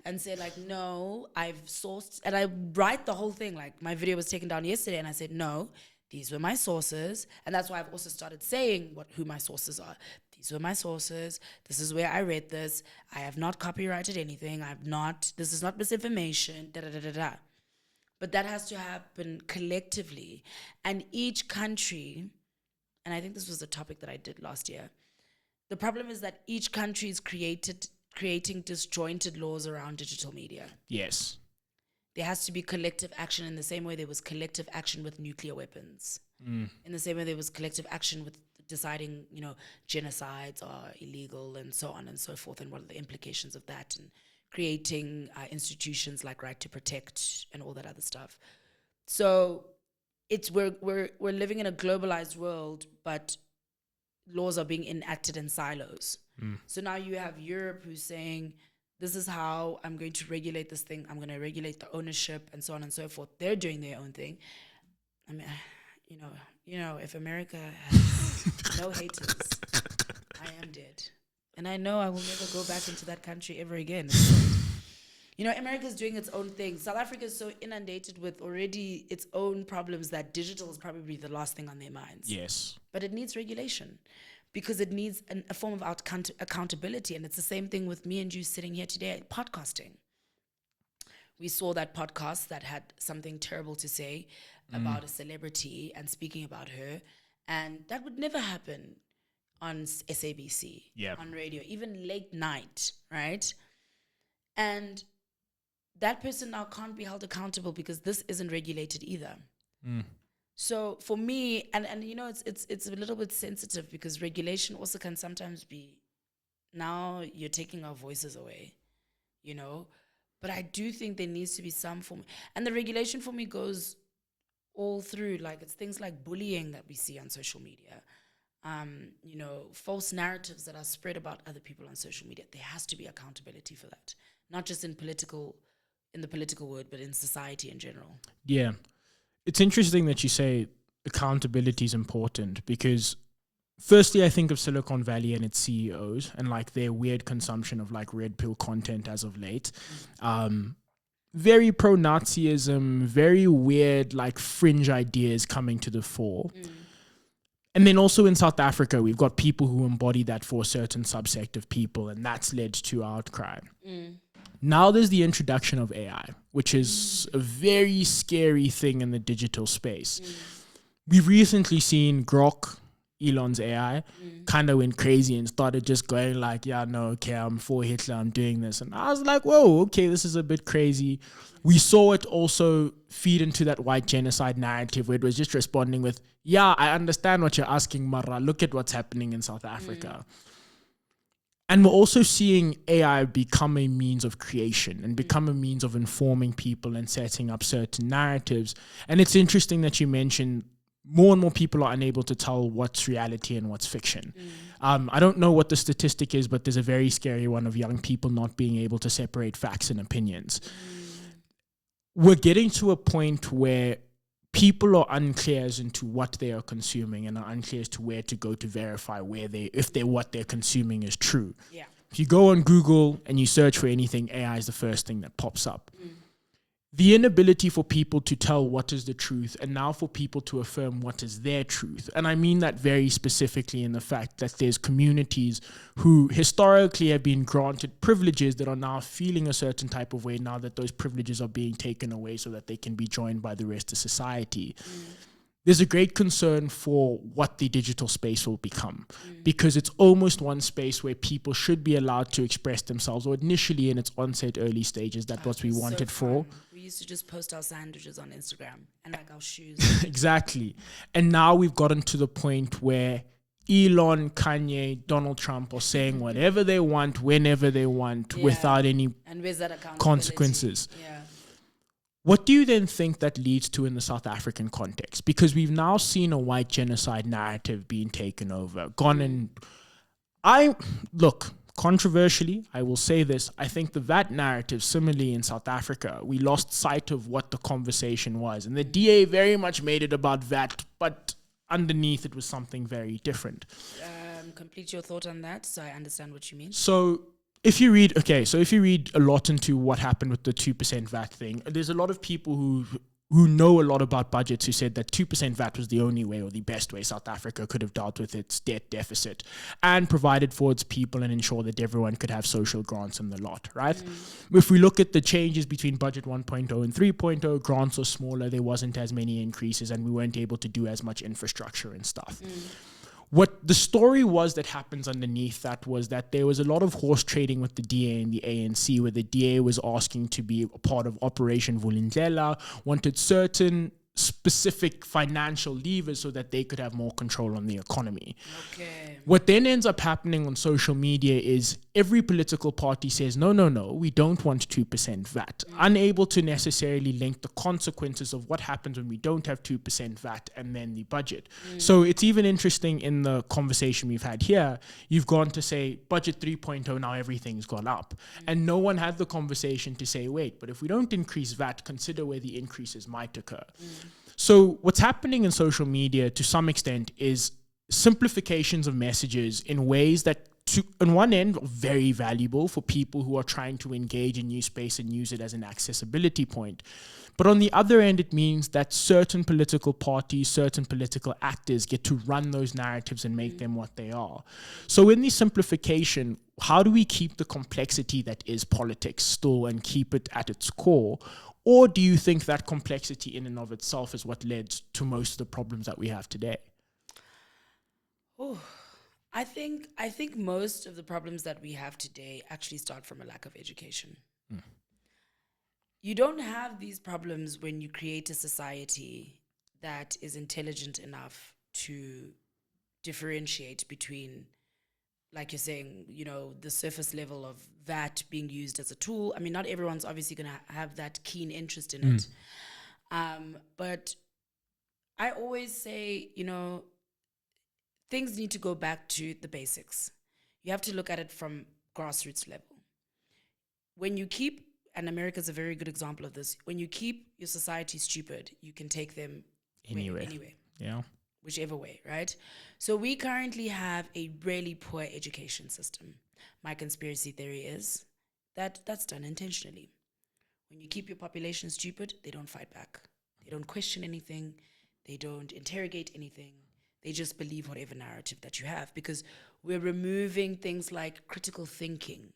and say, like, no, I've sourced, and I write the whole thing. Like, my video was taken down yesterday, and I said, no, these were my sources. And that's why I've also started saying who my sources are. These were my sources. This is where I read this. I have not copyrighted anything. This is not misinformation, da-da-da-da-da. But that has to happen collectively. And each country, and I think this was a topic that I did last year, the problem is that each country is creating disjointed laws around digital media. Yes. There has to be collective action in the same way there was collective action with nuclear weapons. In the same way there was collective action with deciding, genocides are illegal and so on and so forth, and what are the implications of that, and creating institutions like Right to Protect and all that other stuff. So we're living in a globalized world, but laws are being enacted in silos. So now you have Europe who's saying, this is how I'm going to regulate this thing. I'm going to regulate the ownership and so on and so forth. They're doing their own thing. I mean, if America has no haters, I am dead. And I know I will never go back into that country ever again. America's doing its own thing. South Africa is so inundated with already its own problems that digital is probably the last thing on their minds. Yes. But it needs regulation, because it needs a form of accountability. And it's the same thing with me and you sitting here today at podcasting. We saw that podcast that had something terrible to say about a celebrity and speaking about her. And that would never happen on SABC, on radio, even late night, right? And that person now can't be held accountable because this isn't regulated either. So for me, and it's a little bit sensitive, because regulation also can sometimes be, now you're taking our voices away, But I do think there needs to be some form, and the regulation for me goes all through, like, it's things like bullying that we see on social media, false narratives that are spread about other people on social media. There has to be accountability for that, not just in the political world, but in society in general. Yeah. It's interesting that you say accountability is important, because firstly, I think of Silicon Valley and its CEOs and like their weird consumption of like red pill content as of late. Very pro-Nazism, very weird, like fringe ideas coming to the fore. And then also in South Africa, we've got people who embody that for a certain subsect of people, and that's led to outcry. Now there's the introduction of AI, which is a very scary thing in the digital space. We've recently seen Grok, Elon's AI, kind of went crazy and started just going like, yeah, no, okay, I'm for Hitler, I'm doing this. And I was like, whoa, okay, this is a bit crazy. We saw it also feed into that white genocide narrative where it was just responding with, yeah, I understand what you're asking, Mara. Look at what's happening in South Africa. And we're also seeing AI become a means of creation and become a means of informing people and setting up certain narratives. And it's interesting that you mentioned more and more people are unable to tell what's reality and what's fiction. I don't know what the statistic is, but there's a very scary one of young people not being able to separate facts and opinions. We're getting to a point where people are unclear as into what they are consuming and are unclear as to where to go to verify what they're consuming is true. Yeah. If you go on Google and you search for anything, AI is the first thing that pops up. The inability for people to tell what is the truth and now for people to affirm what is their truth. And I mean that very specifically in the fact that there's communities who historically have been granted privileges that are now feeling a certain type of way now that those privileges are being taken away so that they can be joined by the rest of society. There's a great concern for what the digital space will become because it's almost one space where people should be allowed to express themselves, or initially in its onset early stages, that's what we wanted for. We used to just post our sandwiches on Instagram and like our shoes. Exactly. And now we've gotten to the point where Elon, Kanye, Donald Trump are saying whatever they want, whenever they want, without any and where's that accountability? Consequences. Yeah. What do you then think that leads to in the South African context? Because we've now seen a white genocide narrative being taken over, controversially, I will say this, I think the VAT narrative, similarly in South Africa, we lost sight of what the conversation was. And the DA very much made it about VAT, but underneath it was something very different. Complete your thought on that so I understand what you mean. So if you read a lot into what happened with the 2% VAT thing, there's a lot of people who know a lot about budgets who said that 2% VAT was the only way or the best way South Africa could have dealt with its debt deficit and provided for its people and ensure that everyone could have social grants and the lot, right? If we look at the changes between budget 1.0 and 3.0, grants are smaller, there wasn't as many increases and we weren't able to do as much infrastructure and stuff. What the story was that happens underneath that was that there was a lot of horse trading with the DA and the ANC, where the DA was asking to be a part of Operation Vulindlela, wanted certain specific financial levers so that they could have more control on the economy. Okay. What then ends up happening on social media is every political party says, no, we don't want 2% VAT, unable to necessarily link the consequences of what happens when we don't have 2% VAT and then the budget. So it's even interesting in the conversation we've had here, you've gone to say budget 3.0, now everything's gone up. And no one had the conversation to say, wait, but if we don't increase VAT, consider where the increases might occur. So what's happening in social media to some extent is simplifications of messages in ways that on one end are very valuable for people who are trying to engage in new space and use it as an accessibility point. But on the other end, it means that certain political parties, certain political actors get to run those narratives and make them what they are. So in the simplification, how do we keep the complexity that is politics still and keep it at its core? Or do you think that complexity in and of itself is what led to most of the problems that we have today? Oh, I think most of the problems that we have today actually start from a lack of education. You don't have these problems when you create a society that is intelligent enough to differentiate between, like you're saying, the surface level of that being used as a tool. I mean, not everyone's obviously going to have that keen interest in it. But I always say, things need to go back to the basics. You have to look at it from grassroots level. When you keep, and America's a very good example of this, when you keep your society stupid, you can take them anywhere. Yeah. Whichever way, right? So we currently have a really poor education system. My conspiracy theory is that that's done intentionally. When you keep your population stupid, they don't fight back. They don't question anything. They don't interrogate anything. They just believe whatever narrative that you have, because we're removing things like critical thinking,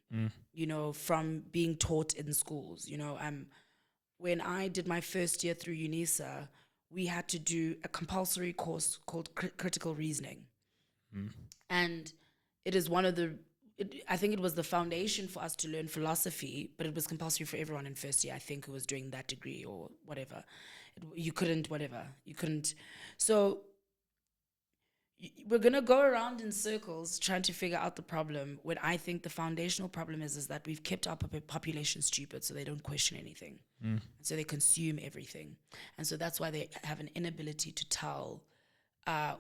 from being taught in schools. When I did my first year through UNISA, we had to do a compulsory course called critical reasoning. And it is I think it was the foundation for us to learn philosophy, but it was compulsory for everyone in first year, I think, who was doing that degree or whatever. You couldn't. So we're going to go around in circles trying to figure out the problem, when I think the foundational problem is that we've kept our population stupid, so they don't question anything. So they consume everything. And so that's why they have an inability to tell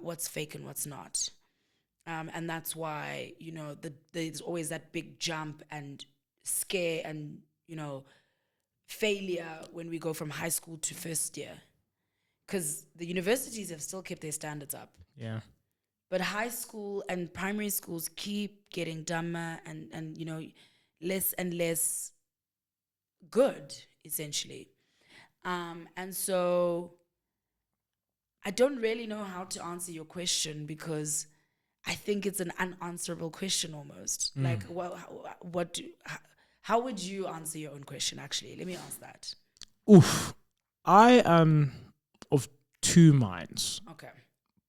what's fake and what's not. And that's why, there's always that big jump and scare and, failure when we go from high school to first year. Because the universities have still kept their standards up. Yeah. But high school and primary schools keep getting dumber and less and less good, essentially. And so I don't really know how to answer your question, because I think it's an unanswerable question almost. Like, how would you answer your own question, actually? Let me ask that. Oof. I am of two minds. Okay.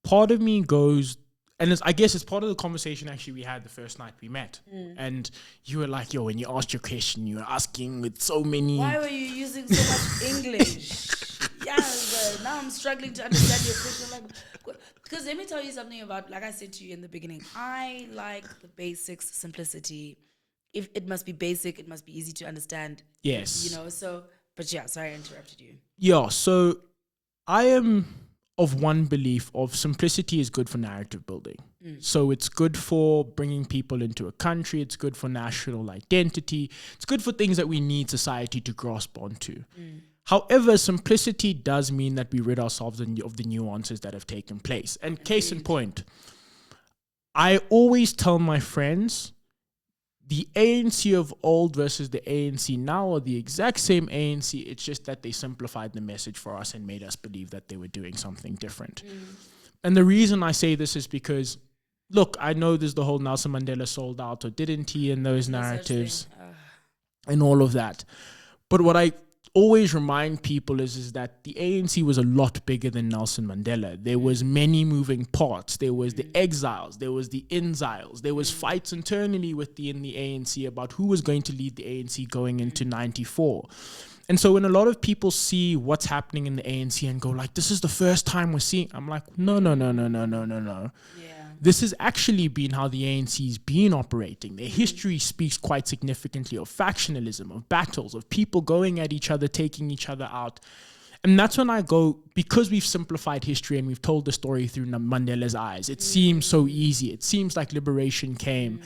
Part of me goes, and I guess it's part of the conversation actually we had the first night we met. And you were like, when you asked your question, you were asking with so many... Why were you using so much English? Now I'm struggling to understand your question. Because let me tell you something about, like I said to you in the beginning, I like the basics, simplicity. If it must be basic, it must be easy to understand. Yes. But yeah, sorry I interrupted you. Yeah, so I am of one belief of simplicity is good for narrative building. So it's good for bringing people into a country. It's good for national identity. It's good for things that we need society to grasp onto. However, simplicity does mean that we rid ourselves of the nuances that have taken place. And case in point, I always tell my friends, the ANC of old versus the ANC now are the exact same ANC. It's just that they simplified the message for us and made us believe that they were doing something different. And the reason I say this is because, look, I know there's the whole Nelson Mandela sold out or didn't he, and those narratives and all of that. But what I always remind people is that the ANC was a lot bigger than Nelson Mandela. There was many moving parts. There was the exiles. There was the exiles. There was fights internally within the ANC about who was going to lead the ANC going into 94. And so when a lot of people see what's happening in the ANC and go like, this is the first time we're seeing, I'm like, no. Yeah. This has actually been how the ANC's been operating. Their history speaks quite significantly of factionalism, of battles, of people going at each other, taking each other out. And that's when I go, because we've simplified history and we've told the story through Mandela's eyes, it seems so easy. It seems like liberation came.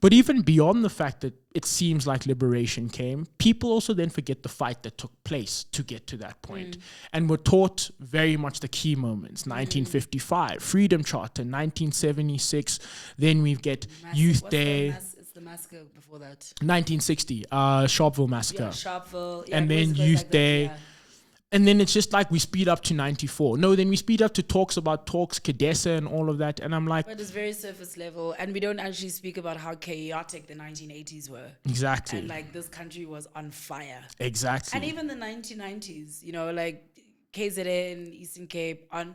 But even beyond the fact that it seems like liberation came, people also then forget the fight that took place to get to that point. And we're taught very much the key moments. 1955, Freedom Charter. 1976, then we get Youth Day. It's the massacre before that. 1960, Sharpeville Massacre. Yeah, Sharpeville. Yeah, and then Youth like Day. That, yeah. And then it's just like we speed up to 94. No, then we speed up to talks, Cadessa and all of that. And I'm like... But it's very surface level. And we don't actually speak about how chaotic the 1980s were. Exactly. And like this country was on fire. Exactly. And even the 1990s, like KZN, Eastern Cape, on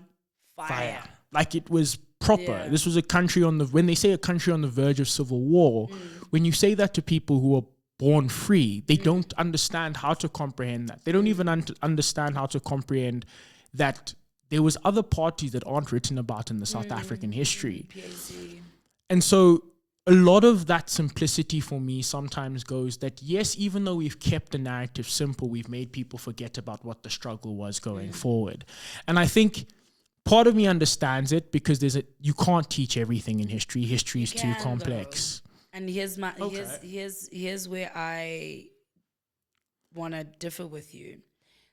fire. Like it was proper. Yeah. This was a country when they say a country on the verge of civil war, when you say that to people who are born free, they don't understand how to comprehend that. They don't even understand how to comprehend that there was other parties that aren't written about in the South African history. PAC. And so a lot of that simplicity for me sometimes goes that, yes, even though we've kept the narrative simple, we've made people forget about what the struggle was going forward. And I think part of me understands it, because you can't teach everything in history. History is too complex. And here's where I want to differ with you.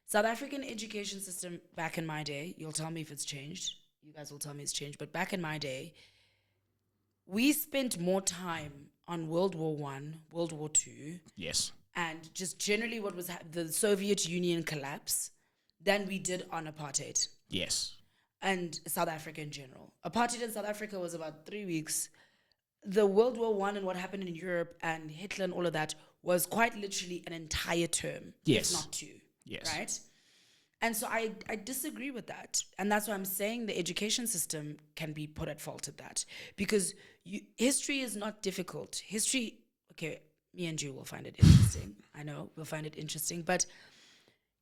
South African education system back in my day, you'll tell me if it's changed. You guys will tell me it's changed. But back in my day, we spent more time on World War I, World War II. Yes. And just generally what was the Soviet Union collapse than we did on apartheid. Yes. and South Africa in general. Apartheid in South Africa was about 3 weeks. The World War One and what happened in Europe and Hitler and all of that was quite literally an entire term, Yes. if not two. Yes. Right? And so I disagree with that. And that's why I'm saying the education system can be put at fault at that. Because history is not difficult. History, okay, me and you will find it interesting. I know, we'll find it interesting. But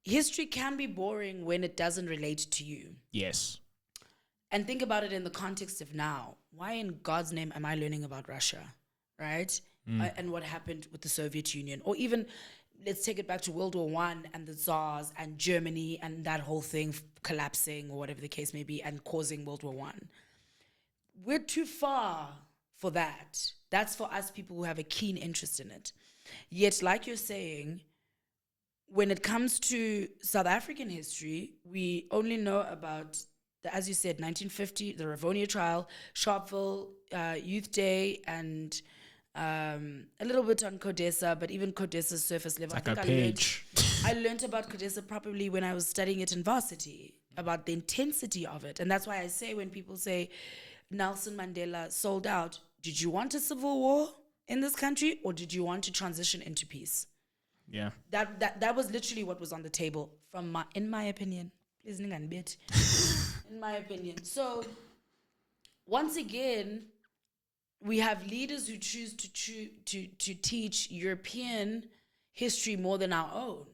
history can be boring when it doesn't relate to you. Yes. And think about it in the context of now. Why in God's name am I learning about Russia, right? And what happened with the Soviet Union? Or even, let's take it back to World War One and the Tsars and Germany and that whole thing collapsing or whatever the case may be and causing World War One. We're too far for that. That's for us people who have a keen interest in it. Yet, like you're saying, when it comes to South African history, we only know about as you said, 1950, the Ravonia trial, Sharpeville, Youth Day, and a little bit on Codesa, but even Codesa's surface level. It's like a page. I learned about Codesa probably when I was studying it in varsity, about the intensity of it. And that's why I say when people say Nelson Mandela sold out, did you want a civil war in this country or did you want to transition into peace? Yeah. That was literally what was on the table in my opinion. Please, in my opinion. So, once again, we have leaders who choose to teach European history more than our own.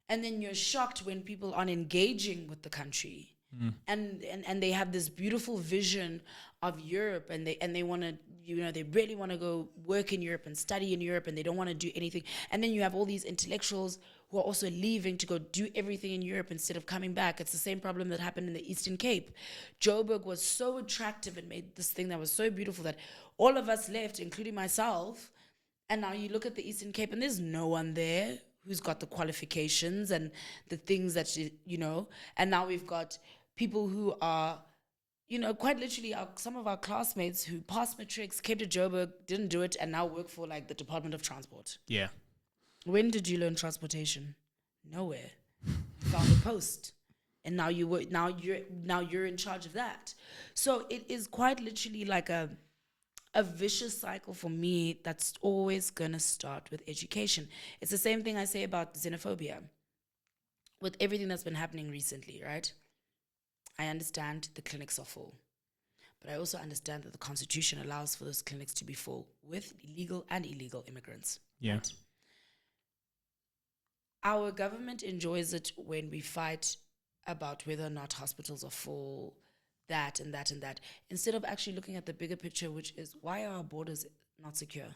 And then you're shocked when people aren't engaging with the country. And they have this beautiful vision of Europe and they want to, they really want to go work in Europe and study in Europe and they don't want to do anything. And then you have all these intellectuals who are also leaving to go do everything in Europe instead of coming back. It's the same problem that happened in the Eastern Cape. Joburg was so attractive and made this thing that was so beautiful that all of us left, including myself. And now you look at the Eastern Cape and there's no one there who's got the qualifications and the things that, and now we've got people who are, quite literally some of our classmates who passed matrics, came to Joburg, didn't do it, and now work for like the Department of Transport. Yeah. When did you learn transportation? Nowhere. You found a post, and now you're in charge of that. So it is quite literally like a vicious cycle for me that's always gonna start with education. It's the same thing I say about xenophobia. With everything that's been happening recently, right? I understand the clinics are full, but I also understand that the Constitution allows for those clinics to be full with legal and illegal immigrants. Yeah. Right? Our government enjoys it when we fight about whether or not hospitals are full, that and that and that, instead of actually looking at the bigger picture, which is why are our borders not secure?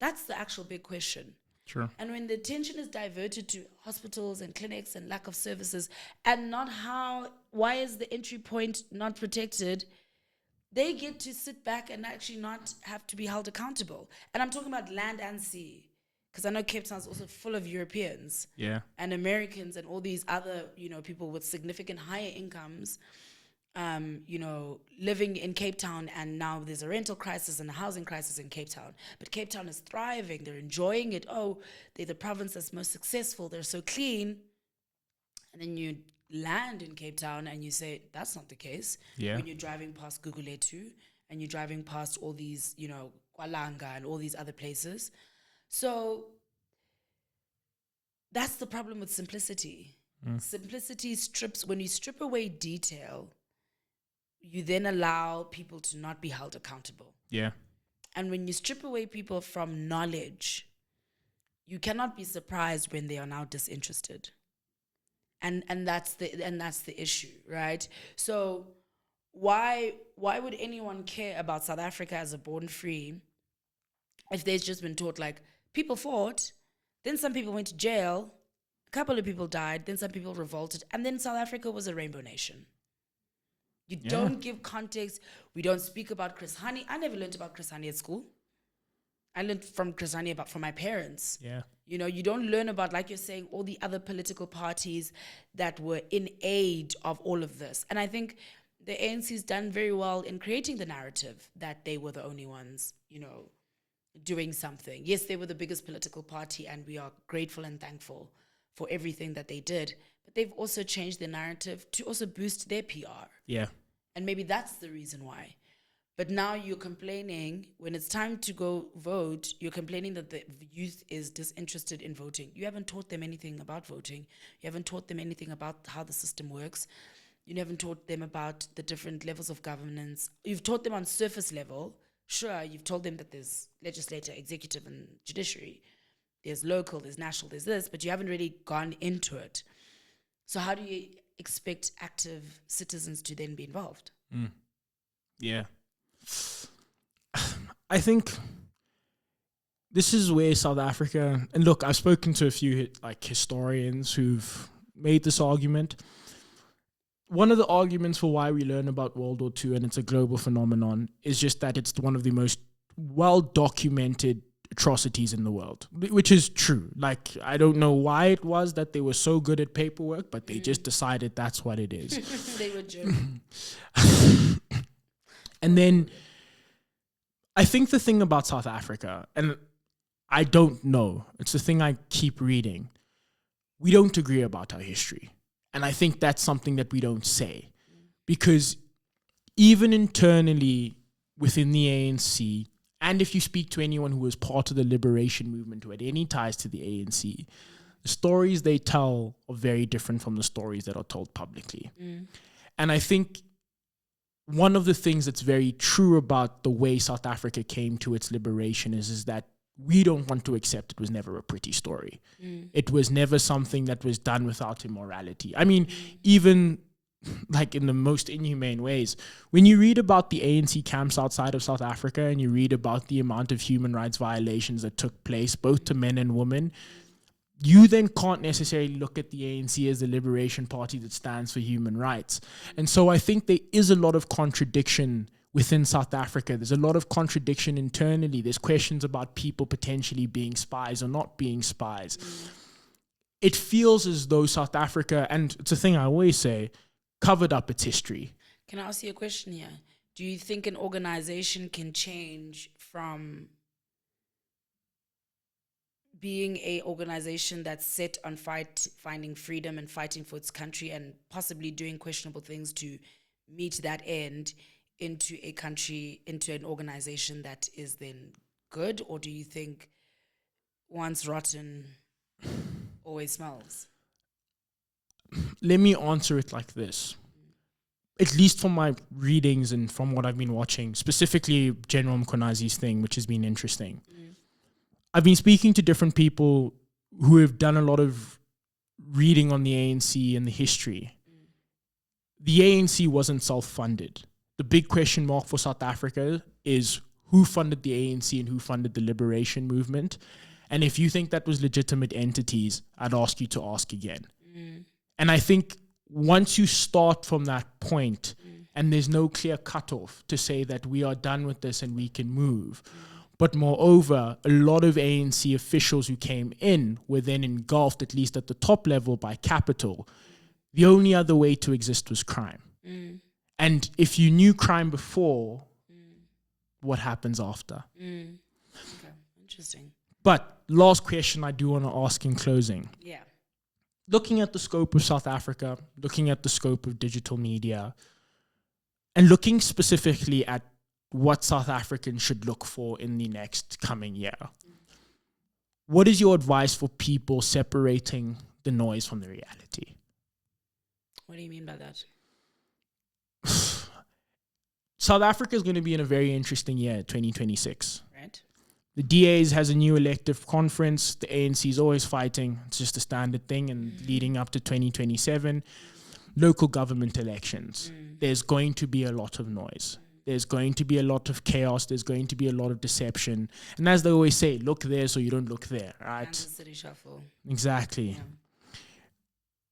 That's the actual big question. Sure. And when the attention is diverted to hospitals and clinics and lack of services and not why is the entry point not protected, they get to sit back and actually not have to be held accountable. And I'm talking about land and sea, because I know Cape Town is also full of Europeans and Americans and all these other, people with significant higher incomes, living in Cape Town, and now there's a rental crisis and a housing crisis in Cape Town. But Cape Town is thriving. They're enjoying it. Oh, they're the province that's most successful. They're so clean. And then you land in Cape Town and you say, that's not the case. Yeah. When you're driving past Guguletu and you're driving past all these, Kwalanga and all these other places. So that's the problem with simplicity. Simplicity when you strip away detail, you then allow people to not be held accountable. Yeah. And when you strip away people from knowledge, you cannot be surprised when they are now disinterested. And that's the issue, right? So why would anyone care about South Africa as a born free if they've just been taught like people fought, then some people went to jail, a couple of people died, then some people revolted, and then South Africa was a rainbow nation. You don't give context. We don't speak about Chris Hani. I never learned about Chris Hani at school. I learned from Chris Hani from my parents. Yeah. You don't learn about, like you're saying, all the other political parties that were in aid of all of this. And I think the ANC's done very well in creating the narrative that they were the only ones, doing something. Yes, they were the biggest political party, and we are grateful and thankful for everything that they did. but they've also changed their narrative to also boost their PR. Yeah. And maybe that's the reason why. But now you're complaining, when it's time to go vote, you're complaining that the youth is disinterested in voting. You haven't taught them anything about voting. You haven't taught them anything about how the system works. You haven't taught them about the different levels of governance. You've taught them on surface level. Sure, you've told them that there's legislature, executive, and judiciary. There's local, there's national, there's this, but you haven't really gone into it. So how do you expect active citizens to then be involved? Yeah. I think this is where South Africa, and look, I've spoken to a few historians who've made this argument. One of the arguments for why we learn about World War II, and it's a global phenomenon, is just that it's one of the most well-documented atrocities in the world, which is true. I don't know why it was that they were so good at paperwork, but they just decided that's what it is. They were German. And then I think the thing about South Africa, and I don't know, it's the thing I keep reading, we don't agree about our history. And I think that's something that we don't say. Because even internally within the ANC, and if you speak to anyone who was part of the liberation movement who had any ties to the ANC, the stories they tell are very different from the stories that are told publicly. And I think one of the things that's very true about the way South Africa came to its liberation is that we don't want to accept it was never a pretty story. It was never something that was done without immorality. I mean, even in the most inhumane ways, when you read about the ANC camps outside of South Africa and you read about the amount of human rights violations that took place, both to men and women, you then can't necessarily look at the ANC as the liberation party that stands for human rights. And so I think there is a lot of contradiction within South Africa. There's a lot of contradiction internally. There's questions about people potentially being spies or not being spies. It feels as though South Africa, and it's a thing I always say, covered up its history. Can I ask you a question here? Do you think an organization can change from being a organization that's set on finding freedom and fighting for its country and possibly doing questionable things to meet that end into an organization that is then good? Or do you think once rotten, always smells? Let me answer it like this. At least from my readings and from what I've been watching, specifically General Mkonazi's thing, which has been interesting. I've been speaking to different people who have done a lot of reading on the ANC and the history. The ANC wasn't self-funded. The big question mark for South Africa is who funded the ANC and who funded the liberation movement. And if you think that was legitimate entities, I'd ask you to ask again. And I think once you start from that point and there's no clear cutoff to say that we are done with this and we can move, but moreover, a lot of ANC officials who came in were then engulfed, at least at the top level, by capital. The only other way to exist was crime. And if you knew crime before, what happens after? Okay, interesting. But last question I do want to ask in closing. Yeah. Looking at the scope of South Africa, looking at the scope of digital media, and looking specifically at what South Africans should look for in the next coming year, what is your advice for people separating the noise from the reality? What do you mean by that? South Africa is going to be in a very interesting year, 2026. Right. The DAs has a new elective conference. The ANC is always fighting. It's just a standard thing. And leading up to 2027, local government elections. There's going to be a lot of noise. There's going to be a lot of chaos. There's going to be a lot of deception. And as they always say, look there so you don't look there, right? Kansas City Shuffle. Exactly. Yeah.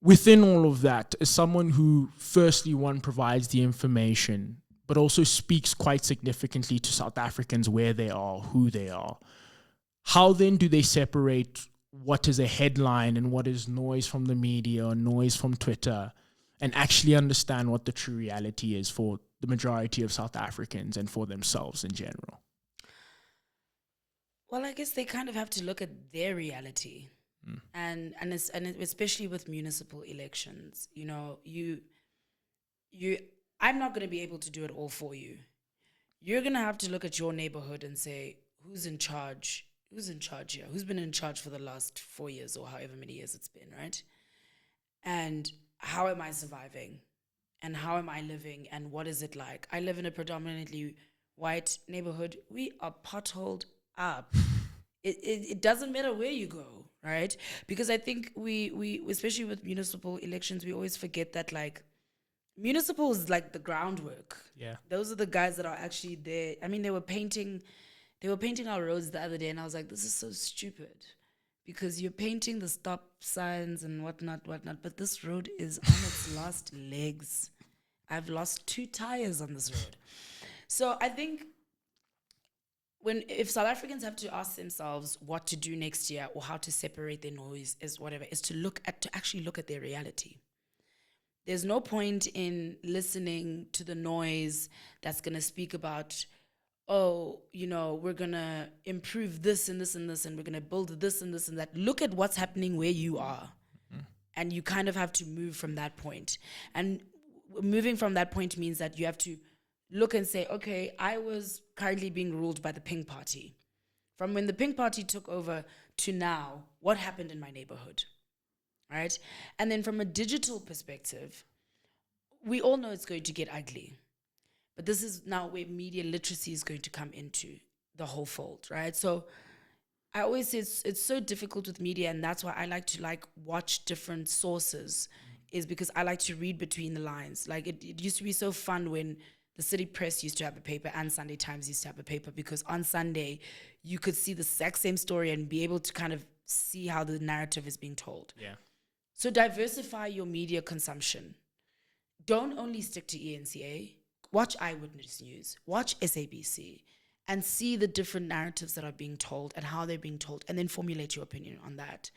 Within all of that, as someone who, firstly, one, provides the information, but also speaks quite significantly to South Africans where they are, who they are, how then do they separate what is a headline and what is noise from the media or noise from Twitter and actually understand what the true reality is for the majority of South Africans and for themselves in general? Well, I guess they kind of have to look at their reality. And especially with municipal elections, you know, I'm not going to be able to do it all for you. You're going to have to look at your neighborhood and say, who's in charge? Who's in charge here? Who's been in charge for the last 4 years or however many years it's been, right? And how am I surviving? And how am I living? And what is it like? I live in a predominantly white neighborhood. We are potholed up. It doesn't matter where you go, right? Because I think we especially with municipal elections, we always forget that, like, municipal is like the groundwork. Yeah. Those are the guys that are actually there. I mean, they were painting our roads the other day, and I was like, this is so stupid. Because you're painting the stop signs and whatnot, but this road is on its last legs. I've lost 2 tires on this road. So I think if South Africans have to ask themselves what to do next year or how to separate their noise is to actually look at their reality. There's no point in listening to the noise that's going to speak about, oh, you know, we're going to improve this and this and this, and we're going to build this and this and that. Look at what's happening where you are. And you kind of have to move from that point. And moving from that point means that you have to look and say, okay, I was currently being ruled by the Pink Party. From when the Pink Party took over to now, what happened in my neighborhood? Right? And then from a digital perspective, we all know it's going to get ugly. But this is now where media literacy is going to come into the whole fold, right? So I always say it's so difficult with media, and that's why I like to watch different sources, is because I like to read between the lines. Like it used to be so fun when the City Press used to have a paper and Sunday Times used to have a paper, because on Sunday you could see the exact same story and be able to kind of see how the narrative is being told. Yeah. So diversify your media consumption. Don't only stick to ENCA. Watch Eyewitness News. Watch SABC. And see the different narratives that are being told and how they're being told, and then formulate your opinion on that.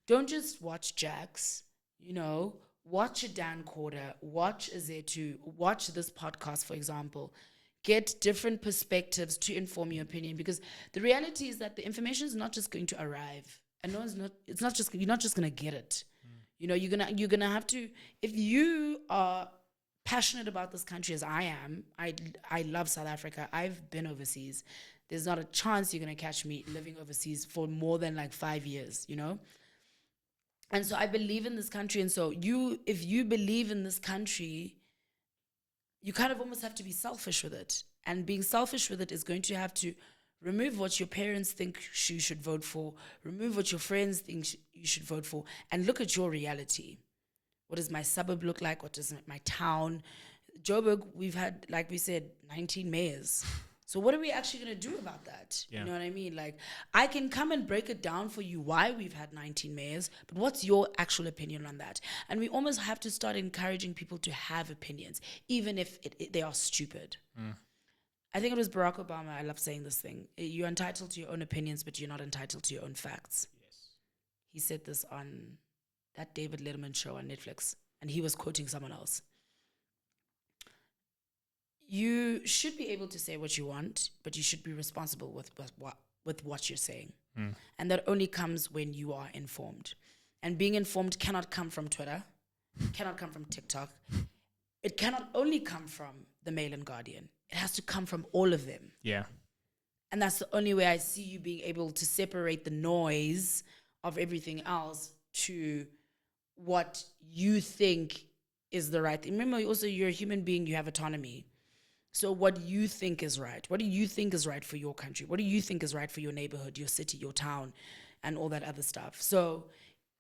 Don't just watch Jaxx, you know. Watch a Dan Corder. Watch a Zetu. Watch this podcast, for example. Get different perspectives to inform your opinion, because the reality is that the information is not just going to arrive. And you're not just going to get it. You know, you're gonna have to, if you are passionate about this country as I am, I love South Africa. I've been overseas. There's not a chance you're gonna catch me living overseas for more than 5 years, you know? And so I believe in this country. And so if you believe in this country, you kind of almost have to be selfish with it. And being selfish with it is going to have to remove what your parents think you should vote for, remove what your friends think you should vote for, and look at your reality. What does my suburb look like? What does my town? Joburg, we've had, like we said, 19 mayors. So what are we actually going to do about that? Yeah. You know what I mean? I can come and break it down for you why we've had 19 mayors, but what's your actual opinion on that? And we almost have to start encouraging people to have opinions, even if they are stupid. I think it was Barack Obama. I love saying this thing. You're entitled to your own opinions, but you're not entitled to your own facts. Yes. He said this on that David Letterman show on Netflix, and he was quoting someone else. You should be able to say what you want, but you should be responsible with what you're saying. And that only comes when you are informed. And being informed cannot come from Twitter, cannot come from TikTok. It cannot only come from the Mail and Guardian. It has to come from all of them. Yeah. And that's the only way I see you being able to separate the noise of everything else to what you think is the right thing. Remember, also, you're a human being, you have autonomy. So what you think is right? What do you think is right for your country? What do you think is right for your neighborhood, your city, your town, and all that other stuff? So,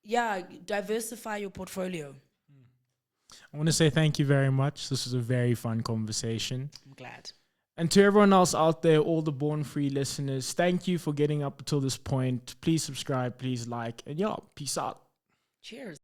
yeah, diversify your portfolio. I want to say thank you very much. This was a very fun conversation. I'm glad. And to everyone else out there, all the Born Free listeners, thank you for getting up until this point. Please subscribe, please like, and peace out. Cheers.